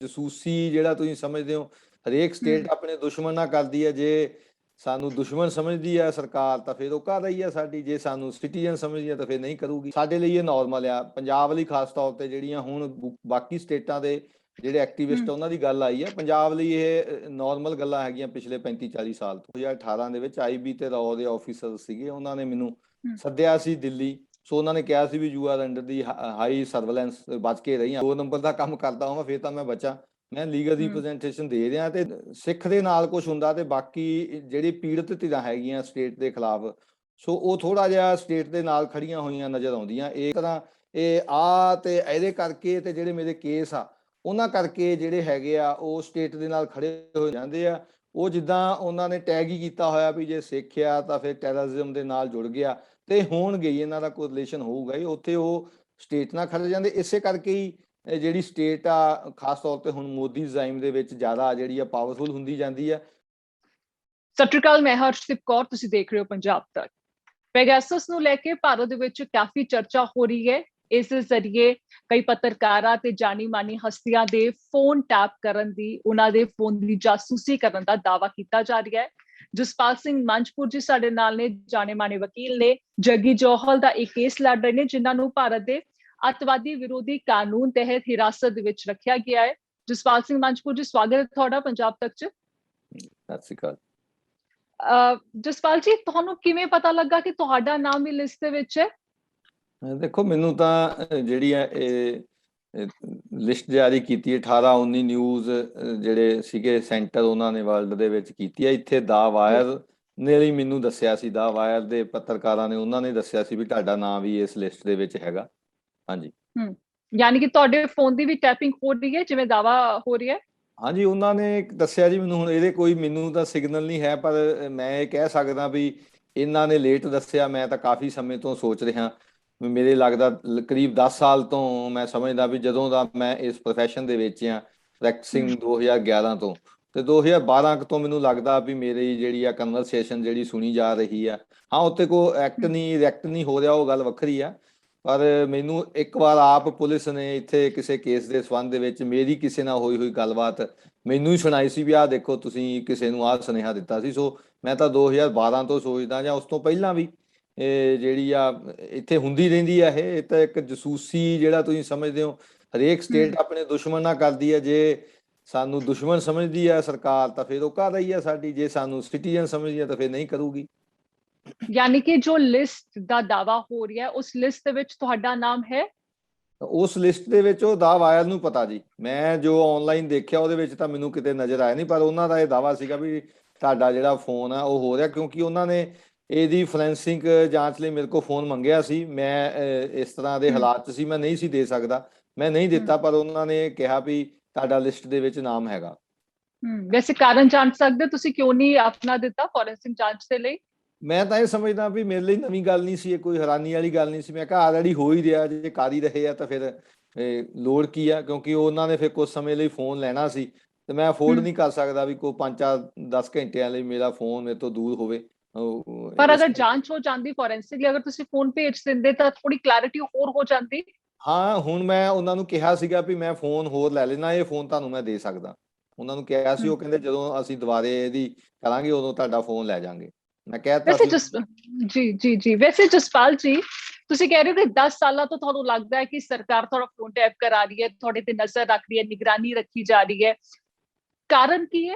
ਜਸੂਸੀ ਜਿਹੜਾ ਤੁਸੀਂ ਸਮਝਦੇ ਹੋ, ਹਰੇਕ ਸਟੇਟ ਆਪਣੇ ਦੁਸ਼ਮਣ ਨਾਲ ਕਰਦੀ ਹੈ। ਜੇ ਸਾਨੂੰ ਦੁਸ਼ਮਣ ਸਮਝਦੀ ਹੈ ਸਰਕਾਰ ਤਾਂ ਫਿਰ ਉਹ ਕਰ ਰਹੀ ਹੈ ਸਾਡੀ, ਜੇ ਸਾਨੂੰ ਸਿਟੀਜ਼ਨ ਸਮਝਦੀ ਹੈ ਤਾਂ ਫਿਰ ਨਹੀਂ ਕਰੂਗੀ। ਸਾਡੇ ਲਈ ਇਹ ਨਾਰਮਲ ਆ। ਪੰਜਾਬ ਲਈ ਖਾਸ ਤੌਰ ਤੇ ਜਿਹੜੀਆਂ ਹੁਣ ਬਾਕੀ ਸਟੇਟਾਂ ਦੇ ਜਿਹੜੇ ਐਕਟੀਵਿਸਟ ਉਹਨਾਂ ਦੀ ਗੱਲ ਆਈ ਹੈ, ਪੰਜਾਬ ਲਈ ਇਹ ਨਾਰਮਲ ਗੱਲਾਂ ਹੈਗੀਆਂ ਪਿਛਲੇ 35-40 ਸਾਲ ਤੋਂ। 2018 ਦੇ ਵਿੱਚ IB ਤੇ ਰॉ ਦੇ ਆਫੀਸਰ ਸੀਗੇ, ਉਹਨਾਂ ਨੇ ਮੈਨੂੰ ਸੱਦਿਆ ਸੀ ਦਿੱਲੀ। ਸੋ ਉਹਨਾਂ ਨੇ ਕਿਹਾ ਸੀ ਵੀ you are under the high surveillance, ਬਚ ਕੇ ਰਹੀਆਂ। 2 ਨੰਬਰ ਦਾ ਕੰਮ ਕਰਦਾ ਹਾਂ ਫਿਰ ਤਾਂ ਮੈਂ ਬਚਾ, ਮੈਂ ਲੀਗਲ ਰਿਪਰੈਜ਼ੈਂਟੇਸ਼ਨ ਦੇ ਰਿਹਾ। ਤੇ ਸਿੱਖ ਦੇ ਨਾਲ ਕੁਝ ਹੁੰਦਾ ਤੇ ਬਾਕੀ ਜਿਹੜੀ ਪੀੜਤ ਧਿਰਾਂ ਹੈਗੀਆਂ ਸਟੇਟ ਦੇ ਖਿਲਾਫ, ਸੋ ਉਹ ਥੋੜਾ ਜਿਹਾ ਸਟੇਟ ਦੇ ਨਾਲ ਖੜੀਆਂ ਹੋਈਆਂ ਨਜ਼ਰ ਆਉਂਦੀਆਂ। ਇਹ ਤਰ੍ਹਾਂ ਇਹ ਤੇ ਇਹਦੇ ਕਰਕੇ ਤੇ ਜਿਹੜੇ ਮੇਰੇ ਕੇਸ ਆ ਉਹਨਾਂ ਕਰਕੇ ਜਿਹੜੇ ਹੈਗੇ ਆ ਉਹ ਸਟੇਟ ਦੇ ਨਾਲ ਖੜੇ ਹੋ ਜਾਂਦੇ ਆ। ਉਹ ਜਿੱਦਾਂ ਉਹਨਾਂ ਨੇ ਟੈਗ ਹੀ ਕੀਤਾ ਹੋਇਆ ਵੀ ਜੇ ਸਿੱਖ ਆ ਤਾਂ ਫਿਰ ਟੈਰਰਿਜ਼ਮ ਦੇ ਨਾਲ ਜੁੜ ਗਿਆ, ਤੇ ਹੋਣਗੇ ਹੀ, ਇਹਨਾਂ ਦਾ ਕੋਈ ਰਿਲੇਸ਼ਨ ਹੋਊਗਾ ਹੀ, ਉੱਥੇ ਉਹ ਸਟੇਟ ਨਾਲ ਖੜੇ ਜਾਂਦੇ। ਇਸੇ ਕਰਕੇ ਹੀ ਜਿਹੜੀ ਸਟੇਟ ਆ ਖਾਸ ਤੌਰ ਤੇ ਹੁਣ ਮੋਦੀ ਰਿਜ਼ਾਈਮ ਦੇ ਵਿੱਚ ਜ਼ਿਆਦਾ ਜਿਹੜੀ ਆ ਪਾਵਰਫੁਲ ਹੁੰਦੀ ਜਾਂਦੀ ਆ। ਸਤਿ ਸ਼੍ਰੀ ਅਕਾਲ, ਮੈਂ ਹਰਸ਼ਦੀਪ ਕੌਰ, ਤੁਸੀਂ ਦੇਖ ਰਹੇ ਹੋ ਪੰਜਾਬ ਤੱਕ। ਪੈਗਾਸਸ ਨੂੰ ਲੈ ਕੇ ਭਾਰਤ ਦੇ ਵਿੱਚ ਕਾਫੀ ਚਰਚਾ ਹੋ ਰਹੀ ਹੈ। ਇਸ ਦੇ ਜ਼ਰੀਏ ਕਈ ਪੱਤਰਕਾਰਾਂ ਤੇ ਜਾਣੀ ਮਾਨੀ ਹਸਤੀਆਂ ਦੇ ਫੋਨ ਟੈਪ ਕਰਨ ਦੀ, ਉਹਨਾਂ ਦੇ ਫੋਨ ਦੀ ਜਾਸੂਸੀ ਕਰਨ ਦਾ ਦਾਅਵਾ ਕੀਤਾ ਜਾ ਰਿਹਾ ਹੈ। ਜਸਪਾਲ ਸਿੰਘ ਮੰਚਪੁਰ ਜੀ ਸਾਡੇ ਨਾਲ ਨੇ, ਜਾਣੇ ਮਾਨੇ ਵਕੀਲ ਨੇ, ਜੱਗੀ ਜੋਹਲ ਦਾ ਇੱਕ ਕੇਸ ਲੜ ਰਹੇ ਨੇ ਜਿਨ੍ਹਾਂ ਨੂੰ ਭਾਰਤ ਦੇ ਅੱਤਵਾਦੀ ਵਿਰੋਧੀ ਕਾਨੂੰਨ ਤਹਿਤ ਹਿਰਾਸਤ ਦੇ ਵਿੱਚ ਰੱਖਿਆ ਗਿਆ ਹੈ। ਜਸਪਾਲ ਸਿੰਘ ਮੰਚਪੁਰ ਜੀ, ਸਵਾਗਤ ਹੈ ਤੁਹਾਡਾ ਪੰਜਾਬ ਤੱਕ 'ਚ। ਸਤਿ ਸ਼੍ਰੀ ਅਕਾਲ। ਜਸਪਾਲ ਜੀ, ਤੁਹਾਨੂੰ ਕਿਵੇਂ ਪਤਾ ਲੱਗਾ ਕਿ ਤੁਹਾਡਾ ਨਾਮ ਵੀ ਲਿਸਟ ਦੇ ਵਿੱਚ ਹੈ? ਦੇਖੋ, ਮੈਨੂੰ ਤਾਂ ਜਿਹੜੀ ਹੈ ਇਹ ਲਿਸਟ ਜਾਰੀ ਕੀਤੀ 18-19 ਨਿਊਜ਼ ਜਿਹੜੇ ਸੀਗੇ ਸੈਂਟਰ, ਉਹਨਾਂ ਨੇ ਵਰਲਡ ਦੇ ਵਿੱਚ ਕੀਤੀ ਹੈ। ਇੱਥੇ ਦਾ ਵਾਇਰ ਨੇ ਲਈ ਮੈਨੂੰ ਦੱਸਿਆ ਸੀ, ਦਾ ਵਾਇਰ ਦੇ ਪੱਤਰਕਾਰਾਂ ਨੇ, ਉਹਨਾਂ ਨੇ ਦੱਸਿਆ ਸੀ ਵੀ ਤੁਹਾਡਾ ਨਾਮ ਵੀ ਇਸ ਲਿਸਟ ਦੇ ਵਿੱਚ ਹੈਗਾ। ਹਾਂਜੀ, ਯਾਨੀ ਕਿ ਤੁਹਾਡੇ ਫੋਨ ਦੀ ਵੀ ਟੈਪਿੰਗ ਹੋ ਰਹੀ ਹੈ ਜਿਵੇਂ ਦਾਵਾ ਹੋ ਰਿਹਾ ਹੈ? ਹਾਂਜੀ, ਉਹਨਾਂ ਨੇ ਦੱਸਿਆ ਜੀ ਮੈਨੂੰ। ਹੁਣ ਇਹਦੇ ਕੋਈ ਮੈਨੂੰ ਤਾਂ ਸਿਗਨਲ ਨਹੀਂ ਹੈ, ਪਰ ਮੈਂ ਇਹ ਕਹਿ ਸਕਦਾ ਵੀ ਇਹਨਾਂ ਨੇ ਲੇਟ ਦੱਸਿਆ। ਮੈਂ ਤਾਂ ਕਾਫੀ ਸਮੇਂ ਤੋਂ ਸੋਚ ਰਿਹਾ, ਮੇਰੇ ਲੱਗਦਾ ਕਰੀਬ 10 ਸਾਲ ਤੋਂ ਮੈਂ ਸਮਝਦਾ ਵੀ ਜਦੋਂ ਦਾ ਮੈਂ ਇਸ ਪ੍ਰੋਫੈਸ਼ਨ ਦੇ ਵਿੱਚ ਆ, ਪ੍ਰੈਕਟਿਸਿੰਗ 2011 ਤੋਂ, ਤੇ 2012 ਤੋਂ ਮੈਨੂੰ ਲੱਗਦਾ ਵੀ ਮੇਰੀ ਜਿਹੜੀ ਆ ਕਨਵਰਸੇਸ਼ਨ ਜਿਹੜੀ ਸੁਣੀ ਜਾ ਰਹੀ ਆ। ਹਾਂ, ਉੱਤੇ ਕੋਈ ਰਿਐਕਟ ਨਹੀਂ ਹੋ ਰਿਹਾ, ਉਹ ਗੱਲ ਵੱਖਰੀ ਆ। ਪਰ ਮੈਨੂੰ ਇੱਕ ਵਾਰ ਆਪ ਪੁਲਿਸ ਨੇ ਇੱਥੇ ਕਿਸੇ ਕੇਸ ਦੇ ਸੰਬੰਧ ਦੇ ਵਿੱਚ ਮੇਰੀ ਕਿਸੇ ਨਾਲ ਹੋਈ ਗੱਲਬਾਤ ਮੈਨੂੰ ਹੀ ਸੁਣਾਈ ਸੀ ਵੀ ਆਹ ਦੇਖੋ ਤੁਸੀਂ ਕਿਸੇ ਨੂੰ ਆਹ ਸੁਨੇਹਾ ਦਿੱਤਾ ਸੀ। ਸੋ ਮੈਂ ਤਾਂ 2012 ਤੋਂ ਸੋਚਦਾ, ਜਾਂ ਉਸ ਤੋਂ ਪਹਿਲਾਂ ਵੀ ਇਹ ਜਿਹੜੀ ਆ ਇੱਥੇ ਹੁੰਦੀ ਰਹਿੰਦੀ ਆ। ਇਹ ਤਾਂ ਇੱਕ ਜਸੂਸੀ ਜਿਹੜਾ ਤੁਸੀਂ ਸਮਝਦੇ ਹੋ, ਹਰੇਕ ਸਟੇਟ ਆਪਣੇ ਦੁਸ਼ਮਣ ਨਾਲ ਕਰਦੀ ਹੈ। ਜੇ ਸਾਨੂੰ ਦੁਸ਼ਮਣ ਸਮਝਦੀ ਹੈ ਸਰਕਾਰ ਤਾਂ ਫਿਰ ਉਹ ਕਰ ਰਹੀ ਹੈ ਸਾਡੀ, ਜੇ ਸਾਨੂੰ ਸਿਟੀਜ਼ਨ ਸਮਝਦੀ ਹੈ ਤਾਂ ਫਿਰ ਨਹੀਂ ਕਰੂਗੀ। ਯਾਨੀ ਕਿ ਜੋ ਲਿਸਟ ਦਾ ਦਾਵਾ ਹੋ ਰਿਹਾ, ਉਸ ਲਿਸਟ ਦੇ ਵਿੱਚ ਤੁਹਾਡਾ ਨਾਮ ਹੈ? ਉਸ ਲਿਸਟ ਦੇ ਵਿੱਚ ਉਹ ਦਾ ਵਾਇਰ ਨੂੰ ਪਤਾ ਜੀ। ਮੈਂ ਜੋ ਆਨਲਾਈਨ ਦੇਖਿਆ ਉਹਦੇ ਵਿੱਚ ਤਾਂ ਮੈਨੂੰ ਕਿਤੇ ਨਜ਼ਰ ਆਇਆ ਨਹੀਂ, ਪਰ ਉਹਨਾਂ ਦਾ ਇਹ ਦਾਵਾ ਸੀਗਾ ਵੀ ਤੁਹਾਡਾ ਜਿਹੜਾ ਫੋਨ ਆ ਉਹ ਹੋ ਰਿਹਾ, ਕਿਉਂਕਿ ਉਹਨਾਂ ਨੇ ਇਹਦੀ ਫੋਰੈਂਸਿਕ ਜਾਂਚ ਲਈ ਮੇਰੇ ਕੋਲ ਫੋਨ ਮੰਗਿਆ ਸੀ। ਮੈਂ ਇਸ ਤਰ੍ਹਾਂ ਦੇ ਹਾਲਾਤ 'ਚ ਸੀ, ਮੈਂ ਨਹੀਂ ਸੀ ਦੇ ਸਕਦਾ, ਮੈਂ ਨਹੀਂ ਦਿੱਤਾ, ਪਰ ਉਹਨਾਂ ਨੇ ਕਿਹਾ ਵੀ ਤੁਹਾਡਾ ਲਿਸਟ ਦੇ ਵਿੱਚ ਨਾਮ ਹੈਗਾ। ਵੈਸੇ ਕਾਰਨ ਜਾਣ ਸਕਦੇ ਤੁਸੀਂ ਕਿਉਂ ਨਹੀਂ ਆਪਣਾ ਦਿੱਤਾ ਫੋਰੈਂਸਿਕ ਜਾਂਚ ਦੇ ਲਈ? ਮੈਂ ਤਾਂ ਇਹ ਸਮਝਦਾ ਵੀ ਮੇਰੇ ਲਈ ਨਵੀਂ ਗੱਲ ਨਹੀਂ ਸੀ, ਇਹ ਕੋਈ ਹੈਰਾਨੀ ਵਾਲੀ ਗੱਲ ਨਹੀਂ ਸੀ। ਮੈਂ ਕਿਹਾ ਆਲਰੇਡੀ ਹੋ ਹੀ ਰਿਹਾ, ਜੇ ਕਰ ਹੀ ਰਹੇ ਆ ਤਾਂ ਫਿਰ ਲੋੜ ਕੀ ਆ, ਕਿਉਂਕਿ ਉਹਨਾਂ ਨੇ ਫਿਰ ਕੁਝ ਸਮੇਂ ਲਈ ਫੋਨ ਲੈਣਾ ਸੀ ਤੇ ਮੈਂ ਅਫੋਰਡ ਨਹੀਂ ਕਰ ਸਕਦਾ ਵੀ ਕੋਈ 5-10 ਘੰਟਿਆਂ ਲਈ ਮੇਰਾ ਫੋਨ ਮੇਰੇ ਤੋਂ ਦੂਰ ਹੋਵੇ। ਪਰ ਅਗਰ ਜਾਂਚ ਹੋ ਜਾਂਦੀ ਫੋਰੈਂਸਿਕਲੀ, ਅਗਰ ਤੁਸੀਂ ਫੋਨ ਭੇਜ ਦਿੰਦੇ ਤਾਂ ਥੋੜੀ ਕਲੈਰਿਟੀ ਹੋਰ ਹੋ ਜਾਂਦੀ। ਹਾਂ, ਹੁਣ ਮੈਂ ਉਹਨਾਂ ਨੂੰ ਕਿਹਾ ਸੀਗਾ ਵੀ ਮੈਂ ਫੋਨ ਹੋਰ ਲੈ ਲੈਣਾ, ਇਹ ਫੋਨ ਤੁਹਾਨੂੰ ਮੈਂ ਦੇ ਸਕਦਾ। ਉਹਨਾਂ ਨੂੰ ਕਿਹਾ ਸੀ, ਉਹ ਕਹਿੰਦੇ ਜਦੋਂ ਅਸੀਂ ਦੁਬਾਰੇ ਇਹਦੀ ਕਰਾਂਗੇ ਉਦੋਂ ਤੁਹਾਡਾ ਫੋਨ ਲੈ ਜਾਾਂਗੇ। ਮੈਂ ਕਹਿਤਾ ਜੀ। ਵੈਸੇ ਜਸਪਾਲ ਜੀ, ਤੁਸੀਂ ਕਹਿ ਰਹੇ ਹੋ ਕਿ 10 ਸਾਲਾਂ ਤੋਂ ਤੁਹਾਨੂੰ ਲੱਗਦਾ ਹੈ ਕਿ ਸਰਕਾਰ ਤੁਹਾਡਾ ਫੋਨ ਟੈਪ ਕਰਾ ਰਹੀ ਹੈ, ਤੁਹਾਡੇ ਤੇ ਨਜ਼ਰ ਰੱਖ ਰਹੀ ਹੈ, ਨਿਗਰਾਨੀ ਰੱਖੀ ਜਾ ਰਹੀ ਹੈ। ਕਾਰਨ ਕੀ ਹੈ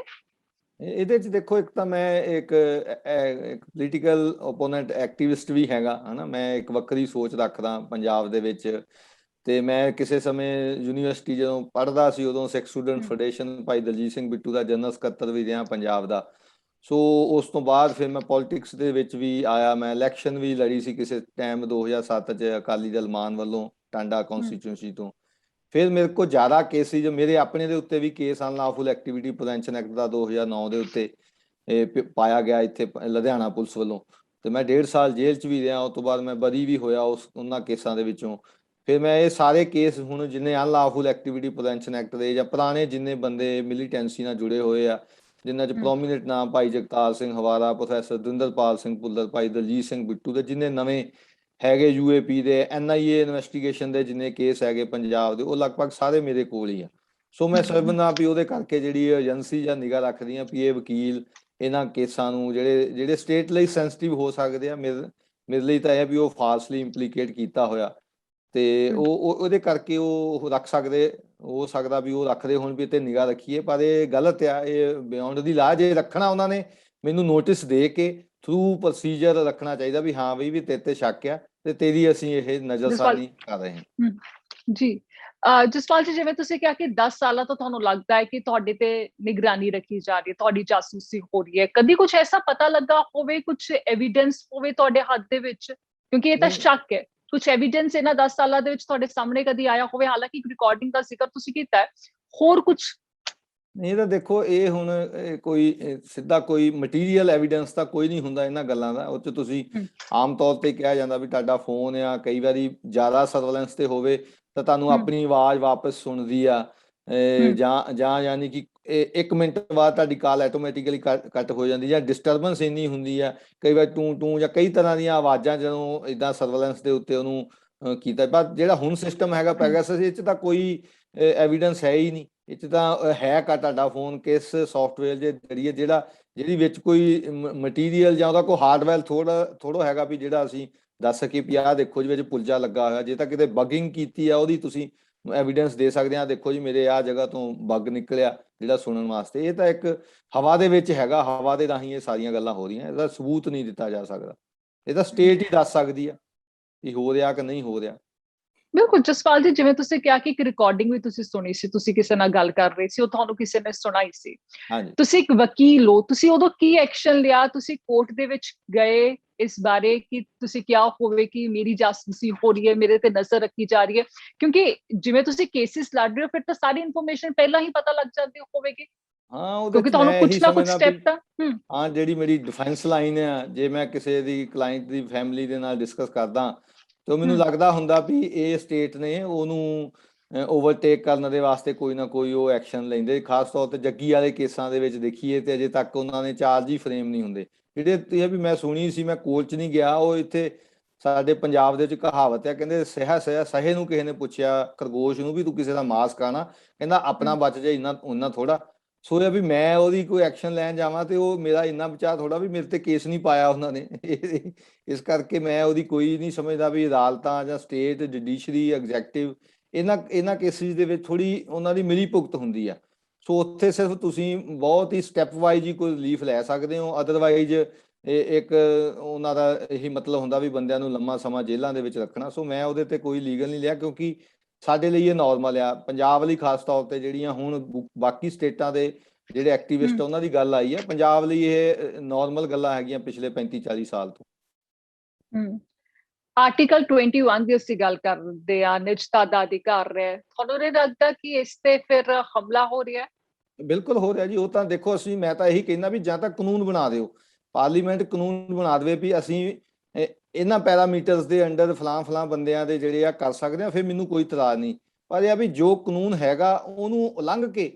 ਇਹਦੇ 'ਚ? ਦੇਖੋ, ਇੱਕ ਤਾਂ ਮੈਂ ਇੱਕ ਪੋਲੀਟੀਕਲ ਓਪੋਨੈਂਟ ਐਕਟਿਵਿਸਟ ਵੀ ਹੈਗਾ, ਹਨਾ। ਮੈਂ ਇੱਕ ਵੱਖਰੀ ਸੋਚ ਰੱਖਦਾ ਪੰਜਾਬ ਦੇ ਵਿੱਚ, ਤੇ ਮੈਂ ਕਿਸੇ ਸਮੇਂ ਯੂਨੀਵਰਸਿਟੀ ਜਦੋਂ ਪੜ੍ਹਦਾ ਸੀ ਉਦੋਂ ਸਿੱਖ ਸਟੂਡੈਂਟ ਫੈਡਰੇਸ਼ਨ ਭਾਈ ਦਲਜੀਤ ਸਿੰਘ ਬਿੱਟੂ ਦਾ ਜਨਰਲ ਸਕੱਤਰ ਵੀ ਰਿਹਾ ਪੰਜਾਬ ਦਾ। ਸੋ ਉਸ ਤੋਂ ਬਾਅਦ ਫਿਰ ਮੈਂ ਪੋਲੀਟਿਕਸ ਦੇ ਵਿੱਚ ਵੀ ਆਇਆ। ਮੈਂ ਇਲੈਕਸ਼ਨ ਵੀ ਲੜੀ ਸੀ ਕਿਸੇ ਟਾਈਮ 2007 'ਚ ਅਕਾਲੀ ਦਲ ਮਾਨ ਵੱਲੋਂ ਟਾਂਡਾ ਕੌਂਸਟੀਚੁਐਂਸੀ ਤੋਂ। ਫਿਰ ਮੇਰੇ ਕੋਲ ਜ਼ਿਆਦਾ ਕੇਸ ਸੀ, ਜੋ ਮੇਰੇ ਆਪਣੇ ਦੇ ਉੱਤੇ ਵੀ case unlawful activity prevention act ਦਾ 2009 ਦੇ ਉੱਤੇ ਪਾਇਆ ਗਿਆ ਇੱਥੇ ਲੁਧਿਆਣਾ ਪੁਲਿਸ ਵੱਲੋਂ, ਤੇ ਮੈਂ 1.5 ਸਾਲ ਜੇਲ੍ਹ 'ਚ ਵੀ ਰਿਹਾ। ਉਸ ਤੋਂ ਬਾਅਦ ਮੈਂ ਬਰੀ ਵੀ ਹੋਇਆ ਉਹਨਾਂ ਕੇਸਾਂ ਦੇ ਵਿੱਚੋਂ। ਫਿਰ ਮੈਂ ਇਹ ਸਾਰੇ ਕੇਸ ਹੁਣ ਜਿੰਨੇ ਅਨਲੌਫੁਲ ਐਕਟੀਵਿਟੀ ਪ੍ਰੀਵੈਂਸ਼ਨ ਐਕਟ ਦੇ ਜਾਂ ਪੁਰਾਣੇ ਜਿੰਨੇ ਬੰਦੇ ਮਿਲੀਟੈਂਸੀ ਨਾਲ ਜੁੜੇ ਹੋਏ ਆ, ਜਿਨ੍ਹਾਂ 'ਚ ਪ੍ਰੋਮੀਨੈਂਟ ਨਾਮ ਭਾਈ ਜਗਤਾਰ ਸਿੰਘ ਹਵਾਰਾ, ਪ੍ਰੋਫੈਸਰ ਦਵਿੰਦਰਪਾਲ ਸਿੰਘ ਭੁੱਲਰ, ਭਾਈ ਦਲਜੀਤ ਸਿੰਘ ਬਿੱਟੂ ਦੇ, ਜਿੰਨੇ ਨਵੇਂ ਹੈਗੇ UAP ਦੇ, NIA ਇਨਵੈਸਟੀਗੇਸ਼ਨ ਦੇ ਜਿੰਨੇ ਕੇਸ ਹੈਗੇ ਪੰਜਾਬ ਦੇ, ਉਹ ਲਗਭਗ ਸਾਰੇ ਮੇਰੇ ਕੋਲ ਹੀ ਆ। ਸੋ ਮੈਂ ਸਮਝਦਾ ਵੀ ਉਹਦੇ ਕਰਕੇ ਜਿਹੜੀ ਏਜੰਸੀ ਜਾਂ ਨਿਗਾਹ ਰੱਖਦੀ ਆ ਵੀ ਇਹ ਵਕੀਲ ਇਹਨਾਂ ਕੇਸਾਂ ਨੂੰ ਜਿਹੜੇ ਸਟੇਟ ਲਈ ਸੈਂਸਿਟਿਵ ਹੋ ਸਕਦੇ ਆ, ਮੇਰੇ ਲਈ ਤਾਂ ਇਹ ਵੀ ਉਹ ਫਾਲਸਲੀ ਇੰਪਲੀਕੇਟ ਕੀਤਾ ਹੋਇਆ ਤੇ ਉਹਦੇ ਕਰਕੇ ਉਹ ਰੱਖ ਸਕਦੇ, ਹੋ ਸਕਦਾ ਵੀ ਉਹ ਰੱਖਦੇ ਹੋਣ ਵੀ ਤੇ ਨਿਗਾਹ ਰੱਖੀਏ, ਪਰ ਇਹ ਗਲਤ ਆ, ਇਹ ਬਿਯੋਂਡ ਦੀ ਲਾ। ਜੇ ਰੱਖਣਾ ਉਹਨਾਂ ਨੇ ਮੈਨੂੰ ਨੋਟਿਸ ਦੇ ਕੇ ਥਰੂ ਪ੍ਰੋਸੀਜਰ ਰੱਖਣਾ ਚਾਹੀਦਾ ਵੀ ਹਾਂ ਵੀ ਤੇਰੇ ਤੇ ਸ਼ੱਕ ਆ ਤੇ ਤੇਰੀ ਅਸੀਂ ਇਹ ਨਜ਼ਰਸਾਨੀ ਕਰ ਰਹੇ ਹਾਂ। ਜੀ ਜਸਪਾਲ ਜੀ, ਜਿਵੇਂ ਤੁਸੀਂ ਕਿਹਾ ਕਿ 10 ਸਾਲਾਂ ਤੋਂ ਤੁਹਾਨੂੰ ਲੱਗਦਾ ਹੈ ਕਿ ਤੁਹਾਡੇ ਤੇ ਨਿਗਰਾਨੀ ਰੱਖੀ ਜਾ ਰਹੀ ਹੈ, ਤੁਹਾਡੀ ਜਾਸੂਸੀ ਹੋ ਰਹੀ ਹੈ, ਕਦੀ ਕੁਝ ਐਸਾ ਪਤਾ ਲੱਗਾ ਹੋਵੇ, ਕੁਝ ਐਵੀਡੈਂਸ ਹੋਵੇ ਤੁਹਾਡੇ ਹੱਥ ਦੇ ਵਿੱਚ? ਕਿਉਂਕਿ ਇਹ ਤਾਂ ਸ਼ੱਕ ਹੈ, ਕੁਝ ਐਵੀਡੈਂਸ ਇਹਨਾਂ 10 ਸਾਲਾਂ ਦੇ ਵਿੱਚ ਤੁਹਾਡੇ ਸਾਹਮਣੇ ਕਦੀ ਆਇਆ ਹੋਵੇ? ਹਾਲਾਂਕਿ ਇੱਕ ਰਿਕਾਰਡਿੰਗ ਦਾ ਜ਼ਿਕਰ ਤੁਸੀਂ ਕੀਤਾ ਹੈ, ਹੋਰ ਕੁਝ ਨਹੀਂ ਤਾਂ ਦੇਖੋ, ਇਹ ਹੁਣ ਕੋਈ ਸਿੱਧਾ ਕੋਈ ਮਟੀਰੀਅਲ ਐਵੀਡੈਂਸ ਤਾਂ ਕੋਈ ਨਹੀਂ ਹੁੰਦਾ ਇਹਨਾਂ ਗੱਲਾਂ ਦਾ। ਉਹ 'ਚ ਤੁਸੀਂ ਆਮ ਤੌਰ ਤੇ ਕਿਹਾ ਜਾਂਦਾ ਵੀ ਤੁਹਾਡਾ ਫੋਨ ਆ ਕਈ ਵਾਰੀ ਜ਼ਿਆਦਾ ਸਰਵੇਲੈਂਸ ਤੇ ਹੋਵੇ ਤਾਂ ਤੁਹਾਨੂੰ ਆਪਣੀ ਆਵਾਜ਼ ਵਾਪਸ ਸੁਣਦੀ ਆ, ਜਾਂ ਯਾਨੀ ਕਿ 1 ਮਿੰਟ ਬਾਅਦ ਤੁਹਾਡੀ ਕਾਲ ਆਟੋਮੈਟਿਕਲੀ ਕੱਟ ਹੋ ਜਾਂਦੀ, ਜਾਂ ਡਿਸਟਰਬੈਂਸ ਇੰਨੀ ਹੁੰਦੀ ਆ ਕਈ ਵਾਰ ਟੂ ਜਾਂ ਕਈ ਤਰ੍ਹਾਂ ਦੀਆਂ ਆਵਾਜ਼ਾਂ ਜਦੋਂ ਇੱਦਾਂ ਸਰਵੇਲੈਂਸ ਦੇ ਉੱਤੇ ਉਹਨੂੰ ਕੀਤਾ। ਪਰ ਜਿਹੜਾ ਹੁਣ ਸਿਸਟਮ ਹੈਗਾ ਪੈਗਾਸਸ, ਇਹ 'ਚ ਤਾਂ ਕੋਈ ਐਵੀਡੈਂਸ ਹੈ ਹੀ ਨਹੀਂ। ਇਹ 'ਚ ਤਾਂ ਹੈ ਕਾ ਤੁਹਾਡਾ ਫੋਨ ਕਿਸ ਸੌਫਟਵੇਅਰ ਦੇ ਜ਼ਰੀਏ, ਜਿਹੜੀ ਵਿੱਚ ਕੋਈ ਮਟੀਰੀਅਲ ਜਾਂ ਉਹਦਾ ਕੋਈ ਹਾਰਡਵੇਅਰ ਥੋੜਾ ਹੈਗਾ ਵੀ ਜਿਹੜਾ ਅਸੀਂ ਦੱਸ ਸਕੀਏ ਵੀ ਆਹ ਦੇਖੋ ਜੀ ਵਿੱਚ ਪੁਰਜਾ ਲੱਗਾ ਹੋਇਆ। ਜੇ ਤਾਂ ਕਿਤੇ ਬਗਿੰਗ ਕੀਤੀ ਆ ਉਹਦੀ ਤੁਸੀਂ ਐਵੀਡੈਂਸ ਦੇ ਸਕਦੇ ਆ, ਦੇਖੋ ਜੀ ਮੇਰੇ ਆਹ ਜਗ੍ਹਾ ਤੋਂ ਬਗ ਨਿਕਲਿਆ ਜਿਹੜਾ ਸੁਣਨ ਵਾਸਤੇ। ਇਹ ਤਾਂ ਇੱਕ ਹਵਾ ਦੇ ਵਿੱਚ ਹੈਗਾ, ਹਵਾ ਦੇ ਰਾਹੀਂ ਇਹ ਸਾਰੀਆਂ ਗੱਲਾਂ ਹੋ ਰਹੀਆਂ, ਇਹਦਾ ਸਬੂਤ ਨਹੀਂ ਦਿੱਤਾ ਜਾ ਸਕਦਾ। ਇਹ ਤਾਂ ਸਟੇਟ ਹੀ ਦੱਸ ਸਕਦੀ ਆ ਕਿ ਹੋ ਰਿਹਾ ਕਿ ਨਹੀਂ ਹੋ ਰਿਹਾ। ਬਿਲਕੁਲ ਜਸਪਾਲ ਜੀ, ਜਿਵੇਂ ਤੁਸੀਂ ਕਿਹਾ ਕਿ ਇੱਕ ਰਿਕਾਰਡਿੰਗ ਵੀ ਤੁਸੀਂ ਸੁਣੀ ਸੀ, ਤੁਸੀਂ ਕਿਸੇ ਨਾਲ ਗੱਲ ਕਰ ਰਹੇ ਸੀ, ਉਹ ਤੁਹਾਨੂੰ ਕਿਸੇ ਨੇ ਸੁਣਾਈ ਸੀ। ਤੁਸੀਂ ਇੱਕ ਵਕੀਲ ਹੋ, ਤੁਸੀਂ ਉਦੋਂ ਕੀ ਐਕਸ਼ਨ ਲਿਆ? ਤੁਸੀਂ ਕੋਰਟ ਦੇ ਵਿੱਚ ਗਏ ਇਸ ਬਾਰੇ ਕਿ ਤੁਸੀਂ ਕਿਹਾ ਹੋਵੇ ਕਿ ਮੇਰੀ ਜਾਸੂਸੀ ਹੋ ਰਹੀ ਹੈ, ਮੇਰੇ ਤੇ ਨਜ਼ਰ ਰੱਖੀ ਜਾ ਰਹੀ ਹੈ? ਕਿਉਂਕਿ ਜਿਵੇਂ ਤੁਸੀਂ ਕੇਸਿਸ ਲੜ ਰਹੇ ਹੋ, ਫਿਰ ਤਾਂ ਸਾਰੀ ਇਨਫੋਰਮੇਸ਼ਨ ਪਹਿਲਾਂ ਹੀ ਪਤਾ ਲੱਗ ਜਾਂਦੀ ਹੋਵੇਗੀ, ਕਿਉਂਕਿ ਤੁਹਾਨੂੰ ਕੁਝ ਨਾ ਕੁਝ ਸਟੈਪ ਤਾਂ ਹਾਂ, ਜਿਹੜੀ ਮੇਰੀ ਡਿਫੈਂਸ ਲਾਈਨ ਆ, ਜੇ ਮੈਂ ਕਿਸੇ ਦੀ ਕਲਾਇੰਟ ਦੀ ਫੈਮਿਲੀ ਦੇ ਨਾਲ ਡਿਸਕਸ ਕਰਦਾ ਤੇ ਮੈਨੂੰ ਲੱਗਦਾ ਹੁੰਦਾ ਵੀ ਇਹ ਸਟੇਟ ਨੇ ਉਹਨੂੰ ਓਵਰਟੇਕ ਕਰਨ ਦੇ ਵਾਸਤੇ ਕੋਈ ਨਾ ਕੋਈ ਉਹ ਐਕਸ਼ਨ ਲੈਂਦੇ। ਖਾਸ ਤੌਰ ਤੇ ਜੱਗੀ ਵਾਲੇ ਕੇਸਾਂ ਦੇ ਵਿੱਚ ਦੇਖੀਏ ਤੇ ਅਜੇ ਤੱਕ ਉਹਨਾਂ ਨੇ ਚਾਰਜ ਹੀ ਫਰੇਮ ਨਹੀਂ ਹੁੰਦੇ। ਜਿਹੜੇ ਇਹ ਵੀ ਮੈਂ ਸੁਣੀ ਸੀ, ਮੈਂ ਕੋਰਟ 'ਚ ਨਹੀਂ ਗਿਆ, ਉਹ ਇੱਥੇ ਸਾਡੇ ਪੰਜਾਬ ਦੇ ਵਿੱਚ ਕਹਾਵਤ ਆ, ਕਹਿੰਦੇ ਸਹੇ ਨੂੰ ਕਿਸੇ ਨੇ ਪੁੱਛਿਆ ਖਰਗੋਸ਼ ਨੂੰ ਵੀ ਤੂੰ ਕਿਸੇ ਦਾ ਮਾਸ ਖਾਣਾ, ਕਹਿੰਦਾ ਆਪਣਾ ਬਚ ਜਾਏ ਇੰਨਾ ਥੋੜਾ। ਸੋ ਇਹ ਵੀ ਮੈਂ ਉਹਦੀ ਕੋਈ ਐਕਸ਼ਨ ਲੈਣ ਜਾਵਾਂ ਤੇ ਉਹ ਮੇਰਾ ਇੰਨਾ ਬਚਾਅ ਥੋੜਾ ਵੀ ਮੇਰੇ ਤੇ ਕੇਸ ਨਹੀਂ ਪਾਇਆ ਉਹਨਾਂ ਨੇ। ਇਸ ਕਰਕੇ ਮੈਂ ਉਹਦੀ ਕੋਈ ਨਹੀਂ ਸਮਝਦਾ ਵੀ ਅਦਾਲਤਾਂ ਜਾਂ ਸਟੇਟ ਜੁਡੀਸ਼ਰੀ ਐਗਜ਼ੈਕਟਿਵ ਇਹਨਾਂ ਕੇਸਿਸ ਦੇ ਵਿੱਚ ਥੋੜੀ ਉਹਨਾਂ ਦੀ ਮਿਲੀ ਭੁਗਤ ਹੁੰਦੀ ਆ। ਸੋ ਉੱਥੇ ਸਿਰਫ ਤੁਸੀਂ ਬਹੁਤ ਹੀ ਸਟੈਪ ਵਾਈਜ਼ ਹੀ ਕੋਈ ਰਿਲੀਫ ਲੈ ਸਕਦੇ ਹੋ, ਅਦਰਵਾਈਜ਼ ਇੱਕ ਉਹਨਾਂ ਦਾ ਇਹੀ ਮਤਲਬ ਹੁੰਦਾ ਵੀ ਬੰਦਿਆਂ ਨੂੰ ਲੰਮਾ ਸਮਾਂ ਜੇਲ੍ਹਾਂ ਦੇ ਵਿੱਚ ਰੱਖਣਾ। ਸੋ ਮੈਂ ਉਹਦੇ ਤੇ ਕੋਈ ਲੀਗਲ ਨਹੀਂ ਲਿਆ, ਕਿਉਂਕਿ ਸਾਡੇ ਲਈ ਇਹ ਨੋਰਮਲ ਆ। ਪੰਜਾਬ ਲਈ ਖਾਸ ਤੌਰ ਤੇ ਜਿਹੜੀਆਂ ਹੁਣ ਬਾਕੀ ਸਟੇਟਾਂ ਦੇ ਜਿਹੜੇ ਐਕਟਿਵਿਸਟ ਉਹਨਾਂ ਦੀ ਗੱਲ ਆਈ ਆ, ਪੰਜਾਬ ਲਈ ਇਹ ਨੋਰਮਲ ਗੱਲਾਂ ਹੈਗੀਆਂ ਪਿਛਲੇ 35-40 ਸਾਲ ਤੋਂ। ਆਰਟੀਕਲ 21 ਦੀ ਅਸੀਂ ਗੱਲ ਕਰਦੇ ਆ, ਨਿਜਤਾ ਦਾ ਅਧਿਕਾਰ ਹੈ, ਤੁਹਾਨੂੰ ਨਹੀਂ ਲੱਗਦਾ ਕਿ ਇਸ ਤੇ ਫਿਰ ਹਮਲਾ ਹੋ ਰਿਹਾ? ਬਿਲਕੁਲ ਹੋ ਰਿਹਾ ਜੀ। ਉਹ ਤਾਂ ਦੇਖੋ, ਮੈਂ ਤਾਂ ਇਹੀ ਕਹਿੰਦਾ ਵੀ ਜਾਂ ਤਾਂ ਕਾਨੂੰਨ ਬਣਾ ਦਿਓ, ਪਾਰਲੀਮੈਂਟ ਕਾਨੂੰਨ ਬਣਾ ਦੇਵੇ ਵੀ ਅਸੀਂ ਇਹਨਾਂ ਪੈਰਾਮੀਟਰਸ ਦੇ ਅੰਡਰ ਫਲਾਂ ਬੰਦਿਆਂ ਦੇ ਜਿਹੜੇ ਆ ਕਰ ਸਕਦੇ ਆ, ਫਿਰ ਮੈਨੂੰ ਕੋਈ ਇਤਰਾਜ਼ ਨਹੀਂ। ਪਰ ਇਹ ਆ ਵੀ ਜੋ ਕਾਨੂੰਨ ਹੈਗਾ ਉਹਨੂੰ ਉਲੰਘ ਕੇ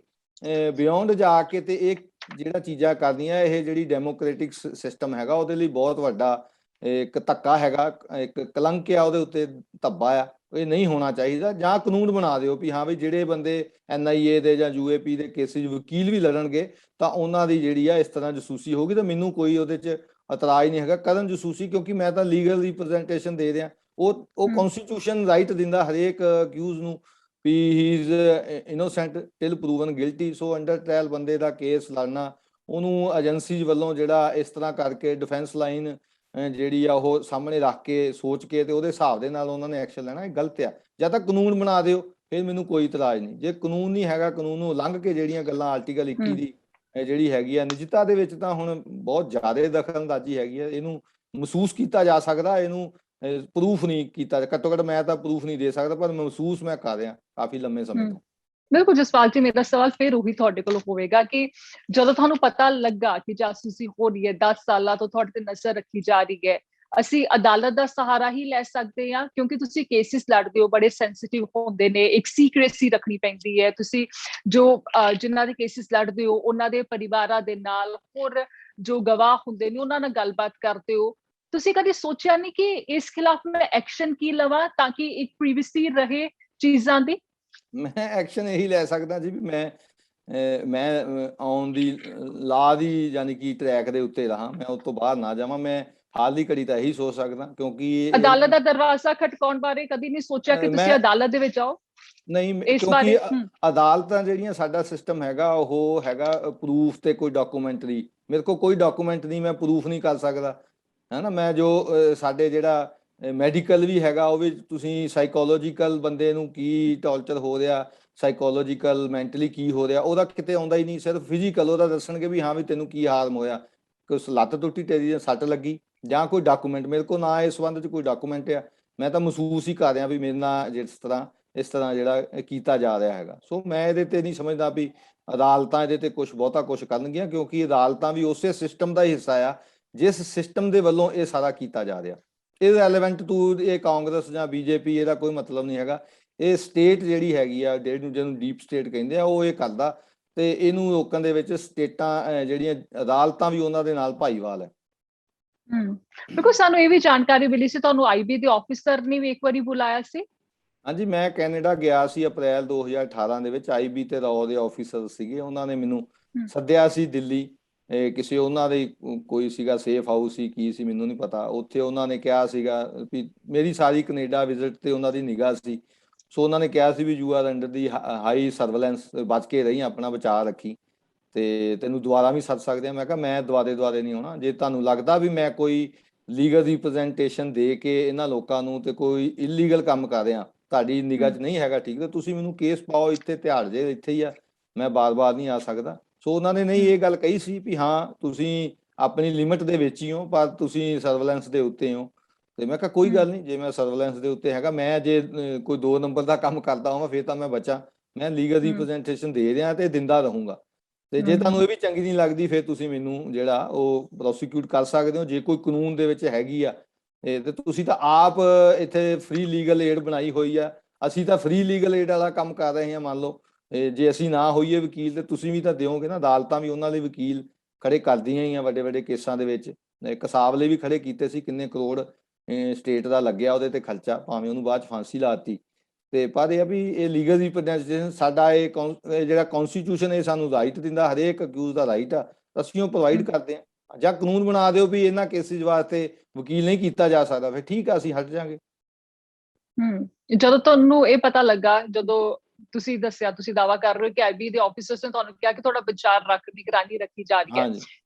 ਬਿਯੋਂਡ ਜਾ ਕੇ ਤੇ ਇਹ ਜਿਹੜਾ ਚੀਜ਼ਾਂ ਕਰਦੀਆਂ, ਇਹ ਜਿਹੜੀ ਡੈਮੋਕ੍ਰੈਟਿਕ ਸਿਸਟਮ ਹੈਗਾ ਉਹਦੇ ਲਈ ਬਹੁਤ ਵੱਡਾ ਇੱਕ ਧੱਕਾ ਹੈਗਾ, ਇੱਕ ਕਲੰਕ ਆ ਉਹਦੇ ਉੱਤੇ, ਧੱਬਾ ਆ। ਇਹ ਨਹੀਂ ਹੋਣਾ ਚਾਹੀਦਾ। ਜਾਂ ਕਾਨੂੰਨ ਬਣਾ ਦਿਓ ਵੀ ਹਾਂ ਵੀ ਜਿਹੜੇ ਬੰਦੇ NIA ਦੇ ਜਾਂ UAP ਦੇ ਕੇਸਿਸ ਵਕੀਲ ਵੀ ਲੜਨਗੇ ਤਾਂ ਉਹਨਾਂ ਦੀ ਜਿਹੜੀ ਆ ਇਸ ਤਰ੍ਹਾਂ ਜਸੂਸੀ ਹੋਗੀ, ਤਾਂ ਮੈਨੂੰ ਕੋਈ ਉਹਦੇ 'ਚ ਇਤਰਾਜ਼ ਨਹੀਂ ਹੈਗਾ। ਕਰਨ ਜਸੂਸੀ, ਕਿਉਂਕਿ ਮੈਂ ਤਾਂ ਲੀਗਲ ਰਿਪਰੈਜ਼ੈਂਟੇਸ਼ਨ ਦੇ ਰਿਹਾ। ਉਹ ਕਨਸਟੀਟਿਊਸ਼ਨ ਰਾਈਟ ਦਿੰਦਾ ਹਰੇਕ ਅਕਿਊਜ਼ ਨੂੰ ਵੀ he is innocent till proven guilty. So under trial ਬੰਦੇ ਦਾ ਕੇਸ ਲੜਨਾ, ਉਹਨੂੰ ਏਜੰਸੀਜ਼ ਵੱਲੋਂ ਜਿਹੜਾ ਇਸ ਤਰ੍ਹਾਂ ਕਰਕੇ ਡਿਫੈਂਸ ਲਾਈਨ ਜਿਹੜੀ ਆ ਉਹ ਸਾਹਮਣੇ ਰੱਖ ਕੇ ਸੋਚ ਕੇ ਤੇ ਉਹਦੇ ਹਿਸਾਬ ਦੇ ਨਾਲ ਉਹਨਾਂ ਨੇ ਐਕਸ਼ਨ ਲੈਣਾ, ਇਹ ਗਲਤ ਆ। ਜਾਂ ਤਾਂ ਕਾਨੂੰਨ ਬਣਾ ਦਿਓ, ਫਿਰ ਮੈਨੂੰ ਕੋਈ ਇਤਰਾਜ਼ ਨਹੀਂ। ਜੇ ਕਾਨੂੰਨ ਨਹੀਂ ਹੈਗਾ, ਕਾਨੂੰਨ ਨੂੰ ਉਲੰਘ ਕੇ ਜਿਹੜੀਆਂ ਗੱਲਾਂ ਆਰਟੀਕਲ 21 ਦੀ ਜਿਹੜੀ ਹੈਗੀ ਆ ਨਿਜਤਾ ਦੇ ਵਿੱਚ, ਤਾਂ ਹੁਣ ਬਹੁਤ ਜ਼ਿਆਦਾ ਦਖਲਅੰਦਾਜ਼ੀ ਹੈਗੀ ਆ। ਇਹਨੂੰ ਮਹਿਸੂਸ ਕੀਤਾ ਜਾ ਸਕਦਾ, ਇਹਨੂੰ ਪ੍ਰੂਫ ਨਹੀਂ ਕੀਤਾ। ਘੱਟੋ ਘੱਟ ਮੈਂ ਤਾਂ ਪ੍ਰੂਫ ਨਹੀਂ ਦੇ ਸਕਦਾ, ਪਰ ਮਹਿਸੂਸ ਮੈਂ ਕਰ ਰਿਹਾ ਕਾਫੀ ਲੰਮੇ ਸਮੇਂ ਤੋਂ। ਬਿਲਕੁਲ ਜਸਪਾਲ ਜੀ, ਮੇਰਾ ਸਵਾਲ ਫਿਰ ਉਹੀ ਤੁਹਾਡੇ ਕੋਲ ਹੋਵੇਗਾ ਕਿ ਜਦੋਂ ਤੁਹਾਨੂੰ ਪਤਾ ਲੱਗਾ ਕਿ ਜਾਸੂਸੀ ਹੋ ਰਹੀ ਹੈ, 10 ਸਾਲਾਂ ਤੋਂ ਤੁਹਾਡੇ ਤੇ ਨਜ਼ਰ ਰੱਖੀ ਜਾ ਰਹੀ ਹੈ, ਅਸੀਂ ਅਦਾਲਤ ਦਾ ਸਹਾਰਾ ਹੀ ਲੈ ਸਕਦੇ ਹਾਂ? ਕਿਉਂਕਿ ਤੁਸੀਂ ਕੇਸਿਸ ਲੜਦੇ ਹੋ, ਬੜੇ ਸੈਂਸਿਟਿਵ ਹੁੰਦੇ ਨੇ, ਇੱਕ ਸੀਕ੍ਰੇਸੀ ਰੱਖਣੀ ਪੈਂਦੀ ਹੈ। ਤੁਸੀਂ ਜੋ ਜਿਨ੍ਹਾਂ ਦੇ ਕੇਸਿਸ ਲੜਦੇ ਹੋ ਉਹਨਾਂ ਦੇ ਪਰਿਵਾਰਾਂ ਦੇ ਨਾਲ, ਹੋਰ ਜੋ ਗਵਾਹ ਹੁੰਦੇ ਨੇ ਉਹਨਾਂ ਨਾਲ ਗੱਲਬਾਤ ਕਰਦੇ ਹੋ। ਤੁਸੀਂ ਕਦੇ ਸੋਚਿਆ ਨਹੀਂ ਕਿ ਇਸ ਖਿਲਾਫ ਮੈਂ ਐਕਸ਼ਨ ਕੀ ਲਵਾਂ ਤਾਂ ਕਿ ਇੱਕ ਪ੍ਰਾਈਵੇਸੀ ਰਹੇ ਚੀਜ਼ਾਂ ਦੀ? ਮੈਂ ਐਕਸ਼ਨ ਇਹੀ ਲੈ ਸਕਦਾ ਜੀ ਵੀ ਮੈਂ ਆਉਣ ਦੀ ਲਾ ਦੀ ਯਾਨੀ ਕਿ ਟਰੈਕ ਦੇ ਉੱਤੇ ਰਹਾਂ, ਮੈਂ ਉਸ ਤੋਂ ਬਾਹਰ ਨਾ ਜਾਵਾਂ। ਮੈਂ ਹਾਲ ਦੀ ਘੜੀ ਤਾਂ ਇਹੀ ਸੋਚ ਸਕਦਾ, ਕਿਉਂਕਿ ਅਦਾਲਤ ਦਾ ਦਰਵਾਜ਼ਾ ਖਟਕਾਉਣ ਬਾਰੇ ਕਦੀ ਨਹੀਂ ਸੋਚਿਆ ਕਿ ਤੁਸੀਂ ਮੈਂ ਅਦਾਲਤ ਦੇ ਵਿੱਚ ਜਾਓ ਨਹੀਂ, ਇਸ ਕਿਉਂਕਿ ਬਾਰੇ? ਅਦਾਲਤਾਂ ਜਿਹੜੀਆਂ, ਸਾਡਾ ਸਿਸਟਮ ਹੈਗਾ ਉਹ ਹੈਗਾ ਪ੍ਰੂਫ ਤੇ ਕੋਈ ਡਾਕੂਮੈਂਟਰੀ। ਮੇਰੇ ਕੋਲ ਕੋਈ ਡਾਕੂਮੈਂਟ ਨਹੀਂ, ਮੈਂ ਪ੍ਰੂਫ ਨਹੀਂ ਕਰ ਸਕਦਾ, ਹੈ ਨਾ। ਮੈਂ ਜੋ ਸਾਡੇ ਜਿਹੜਾ ਮੈਡੀਕਲ ਵੀ ਹੈਗਾ, ਉਹ ਵੀ ਤੁਸੀਂ ਸਾਈਕੋਲੋਜੀਕਲ ਬੰਦੇ ਨੂੰ ਕੀ ਟੌਰਚਰ ਹੋ ਰਿਹਾ, ਸਾਈਕੋਲੋਜੀਕਲ ਮੈਂਟਲੀ ਕੀ ਹੋ ਰਿਹਾ, ਉਹਦਾ ਕਿਤੇ ਆਉਂਦਾ ਹੀ ਨਹੀਂ। ਸਿਰਫ ਫਿਜ਼ੀਕਲ ਉਹਦਾ ਦੱਸਣਗੇ ਵੀ ਹਾਂ ਵੀ ਤੈਨੂੰ ਕੀ ਹਾਰਮ ਹੋਇਆ, ਕੋਈ ਲੱਤ ਟੁੱਟੀ, ਤੇਰੀ ਜਾਂ ਸੱਟ ਲੱਗੀ, ਜਾਂ ਕੋਈ ਡਾਕੂਮੈਂਟ। ਮੇਰੇ ਕੋਲ ਨਾ ਇਸ ਸੰਬੰਧ 'ਚ ਕੋਈ ਡਾਕੂਮੈਂਟ ਆ। ਮੈਂ ਤਾਂ ਮਹਿਸੂਸ ਹੀ ਕਰ ਰਿਹਾ ਵੀ ਮੇਰੇ ਨਾਲ ਇਸ ਤਰ੍ਹਾਂ ਜਿਹੜਾ ਕੀਤਾ ਜਾ ਰਿਹਾ ਹੈਗਾ। ਸੋ ਮੈਂ ਇਹਦੇ ਤੇ ਨਹੀਂ ਸਮਝਦਾ ਵੀ ਅਦਾਲਤਾਂ ਇਹਦੇ ਤੇ ਬਹੁਤਾ ਕੁਝ ਕਰਨਗੀਆਂ, ਕਿਉਂਕਿ ਅਦਾਲਤਾਂ ਵੀ ਉਸੇ ਸਿਸਟਮ ਦਾ ਹੀ ਹਿੱਸਾ ਆ ਜਿਸ ਸਿਸਟਮ ਦੇ ਵੱਲੋਂ ਇਹ ਸਾਰਾ ਕੀਤਾ ਜਾ ਰਿਹਾ। ਇਹ ਰੈਲੇਵੈਂਟ ਟੂ ਇਹ ਕਾਂਗਰਸ ਜਾਂ ਬੀਜੇਪੀ, ਇਹਦਾ ਕੋਈ ਮਤਲਬ ਨਹੀਂ ਹੈਗਾ। ਇਹ ਸਟੇਟ ਜਿਹੜੀ ਹੈਗੀ ਆ, ਜਿਹਨੂੰ ਡੀਪ ਸਟੇਟ ਕਹਿੰਦੇ ਆ, ਉਹ ਇਹ ਕਰਦਾ, ਤੇ ਇਹਨੂੰ ਰੋਕਣ ਦੇ ਵਿੱਚ ਸਟੇਟਾਂ ਜਿਹੜੀਆਂ ਅਦਾਲਤਾਂ ਵੀ ਉਹਨਾਂ ਦੇ ਨਾਲ ਭਾਈਵਾਲ ਹੈ। ਬਿਲਕੁਲ, ਸਾਨੂੰ ਇਹ ਵੀ ਜਾਣਕਾਰੀ ਮਿਲੀ ਸੀ ਤੁਹਾਨੂੰ ਆਈਬੀ ਦੇ ਆਫੀਸਰ ਨੇ ਵੀ ਇੱਕ ਵਾਰੀ ਬੁਲਾਇਆ ਸੀ। ਹਾਂਜੀ, ਮੈਂ ਕੈਨੇਡਾ ਗਿਆ ਸੀ ਅਪ੍ਰੈਲ 2018 ਦੇ ਵਿੱਚ। ਆਈਬੀ ਤੇ ਰਾਅ ਦੇ ਆਫੀਸਰ ਸੀਗੇ, ਉਹਨਾਂ ਨੇ ਮੈਨੂੰ ਸੱਦਿਆ ਸੀ ਦਿੱਲੀ। ਕਿਸੇ ਉਹਨਾਂ ਦੇ ਕੋਈ ਸੀਗਾ ਸੇਫ ਹਾਊਸ ਸੀ, ਕੀ ਸੀ ਮੈਨੂੰ ਨਹੀਂ ਪਤਾ। ਉੱਥੇ ਉਹਨਾਂ ਨੇ ਕਿਹਾ ਸੀਗਾ ਵੀ ਮੇਰੀ ਸਾਰੀ ਕੈਨੇਡਾ ਵਿਜ਼ਿਟ ਤੇ ਉਹਨਾਂ ਦੀ ਨਿਗਾਹ ਸੀ। ਸੋ ਉਹਨਾਂ ਨੇ ਕਿਹਾ ਸੀ ਵੀ you are under the high surveillance, ਬਚ ਕੇ ਰਹੀ, ਆਪਣਾ ਬਚਾਅ ਰੱਖੀ, ਤੇ ਤੈਨੂੰ ਦੁਬਾਰਾ ਵੀ ਸੱਦ ਸਕਦੇ ਆ। ਮੈਂ ਕਿਹਾ ਮੈਂ ਦੁਬਾਰੇ ਨਹੀਂ ਹੋਣਾ। ਜੇ ਤੁਹਾਨੂੰ ਲੱਗਦਾ ਵੀ ਮੈਂ ਕੋਈ ਲੀਗਲ ਰਿਪਰੈਜ਼ੈਂਟੇਸ਼ਨ ਦੇ ਕੇ ਇਹਨਾਂ ਲੋਕਾਂ ਨੂੰ ਤੇ ਕੋਈ ਇਲੀਗਲ ਕੰਮ ਕਰ ਰਿਹਾ, ਤੁਹਾਡੀ ਨਿਗਾਹ 'ਚ ਨਹੀਂ ਹੈਗਾ ਠੀਕ, ਤੇ ਤੁਸੀਂ ਮੈਨੂੰ ਕੇਸ ਪਾਓ, ਇੱਥੇ ਤਿਹਾੜ ਜੇ ਇੱਥੇ ਹੀ ਆ, ਮੈਂ ਬਾਰ-ਬਾਰ ਨਹੀਂ ਆ ਸਕਦਾ। ਸੋ ਉਹਨਾਂ ਨੇ ਨਹੀਂ ਇਹ ਗੱਲ ਕਹੀ ਸੀ ਵੀ ਹਾਂ ਤੁਸੀਂ ਆਪਣੀ ਲਿਮਿਟ ਦੇ ਵਿੱਚ ਹੀ ਹੋ, ਪਰ ਤੁਸੀਂ ਸਰਵੇਲੈਂਸ ਦੇ ਉੱਤੇ ਹੋ। ਤੇ ਮੈਂ ਕਿਹਾ ਕੋਈ ਗੱਲ ਨਹੀਂ, ਜੇ ਮੈਂ ਸਰਵੇਲੈਂਸ ਦੇ ਉੱਤੇ ਹੈਗਾ, ਮੈਂ ਜੇ ਕੋਈ 2 ਨੰਬਰ ਦਾ ਕੰਮ ਕਰਦਾ ਹਾਂ ਫਿਰ ਤਾਂ ਮੈਂ ਬਚਾਂ। ਮੈਂ ਲੀਗਲ ਰਿਪਰੈਜ਼ੈਂਟੇਸ਼ਨ ਦੇ ਰਿਹਾ ਤੇ ਦਿੰਦਾ ਰਹੂੰਗਾ। ਤੇ ਜੇ ਤੁਹਾਨੂੰ ਇਹ ਵੀ ਚੰਗੀ ਨਹੀਂ ਲੱਗਦੀ, ਫਿਰ ਤੁਸੀਂ ਮੈਨੂੰ ਜਿਹੜਾ ਉਹ ਪ੍ਰੋਸੀਕਿਊਟ ਕਰ ਸਕਦੇ ਹੋ, ਜੇ ਕੋਈ ਕਾਨੂੰਨ ਦੇ ਵਿੱਚ ਹੈਗੀ ਆ। ਤੇ ਤੁਸੀਂ ਤਾਂ ਆਪ ਇੱਥੇ ਫ੍ਰੀ ਲੀਗਲ ਏਡ ਬਣਾਈ ਹੋਈ ਆ, ਅਸੀਂ ਤਾਂ ਫ੍ਰੀ ਲੀਗਲ ਏਡ ਵਾਲਾ ਕੰਮ ਕਰ ਰਹੇ ਹਾਂ। ਮੰਨ ਲਓ ਜੇ ਅਸੀਂ ਨਾ ਹੋਈਏ ਵਕੀਲ, ਤੇ ਤੁਸੀਂ ਵੀ ਤਾਂ ਦਿਓਗੇ ਨਾ। ਅਦਾਲਤਾਂ ਵੀ ਉਹਨਾਂ ਦੇ ਵਕੀਲ ਖੜੇ ਕਰਦੀਆਂ ਹੀ ਆ ਵੱਡੇ ਵੱਡੇ ਕੇਸਾਂ ਦੇ ਵਿੱਚ। ਕਸਾਬ ਲਈ ਵੀ ਖੜੇ ਕੀਤੇ ਸੀ, ਕਿੰਨੇ ਕਰੋੜ ਸਟੇਟ ਦਾ ਲੱਗਿਆ ਉਹਦੇ ਤੇ ਖਰਚਾ, ਭਾਵੇਂ ਉਹਨੂੰ ਬਾਅਦ 'ਚ ਫਾਂਸੀ ਲਾਤੀ। ਤੇ ਪਰ ਇਹ ਆ ਵੀ ਇਹ ਲੀਗਲ ਰਿਪਰੈਜ਼ੈਂਟੇਸ਼ਨ ਸਾਡਾ ਇਹ ਜਿਹੜਾ ਕੌਨਸਟੀਟਿਊਸ਼ਨ, ਇਹ ਸਾਨੂੰ ਰਾਈਟ ਦਿੰਦਾ, ਹਰੇਕ ਅਕਿਊਜ਼ ਦਾ ਰਾਈਟ ਆ, ਅਸੀਂ ਉਹ ਪ੍ਰੋਵਾਈਡ ਕਰਦੇ ਹਾਂ। ਜਾਂ ਕਾਨੂੰਨ ਬਣਾ ਦਿਓ ਵੀ ਇਹਨਾਂ ਕੇਸਿਸ ਵਾਸਤੇ ਵਕੀਲ ਨਹੀਂ ਕੀਤਾ ਜਾ ਸਕਦਾ, ਫਿਰ ਠੀਕ ਆ, ਅਸੀਂ ਹਟ ਜਾਾਂਗੇ। ਜਦੋਂ ਤੁਹਾਨੂੰ ਇਹ ਪਤਾ ਲੱਗਾ, ਜਦੋਂ ਤੁਸੀਂ ਦੱਸਿਆ, ਤੁਸੀਂ ਦਾਅਵਾ ਕਰ ਰਹੇ ਹੋ ਕਿ ਆਈਬੀ ਦੇ ਆਫੀਸਰਸ ਨੇ ਤੁਹਾਨੂੰ ਕਿਹਾ ਕਿ ਤੁਹਾਡਾ ਵਿਚਾਰ ਨਿਗਰਾਨੀ ਰੱਖੀ ਜਾ ਰਹੀ ਹੈ,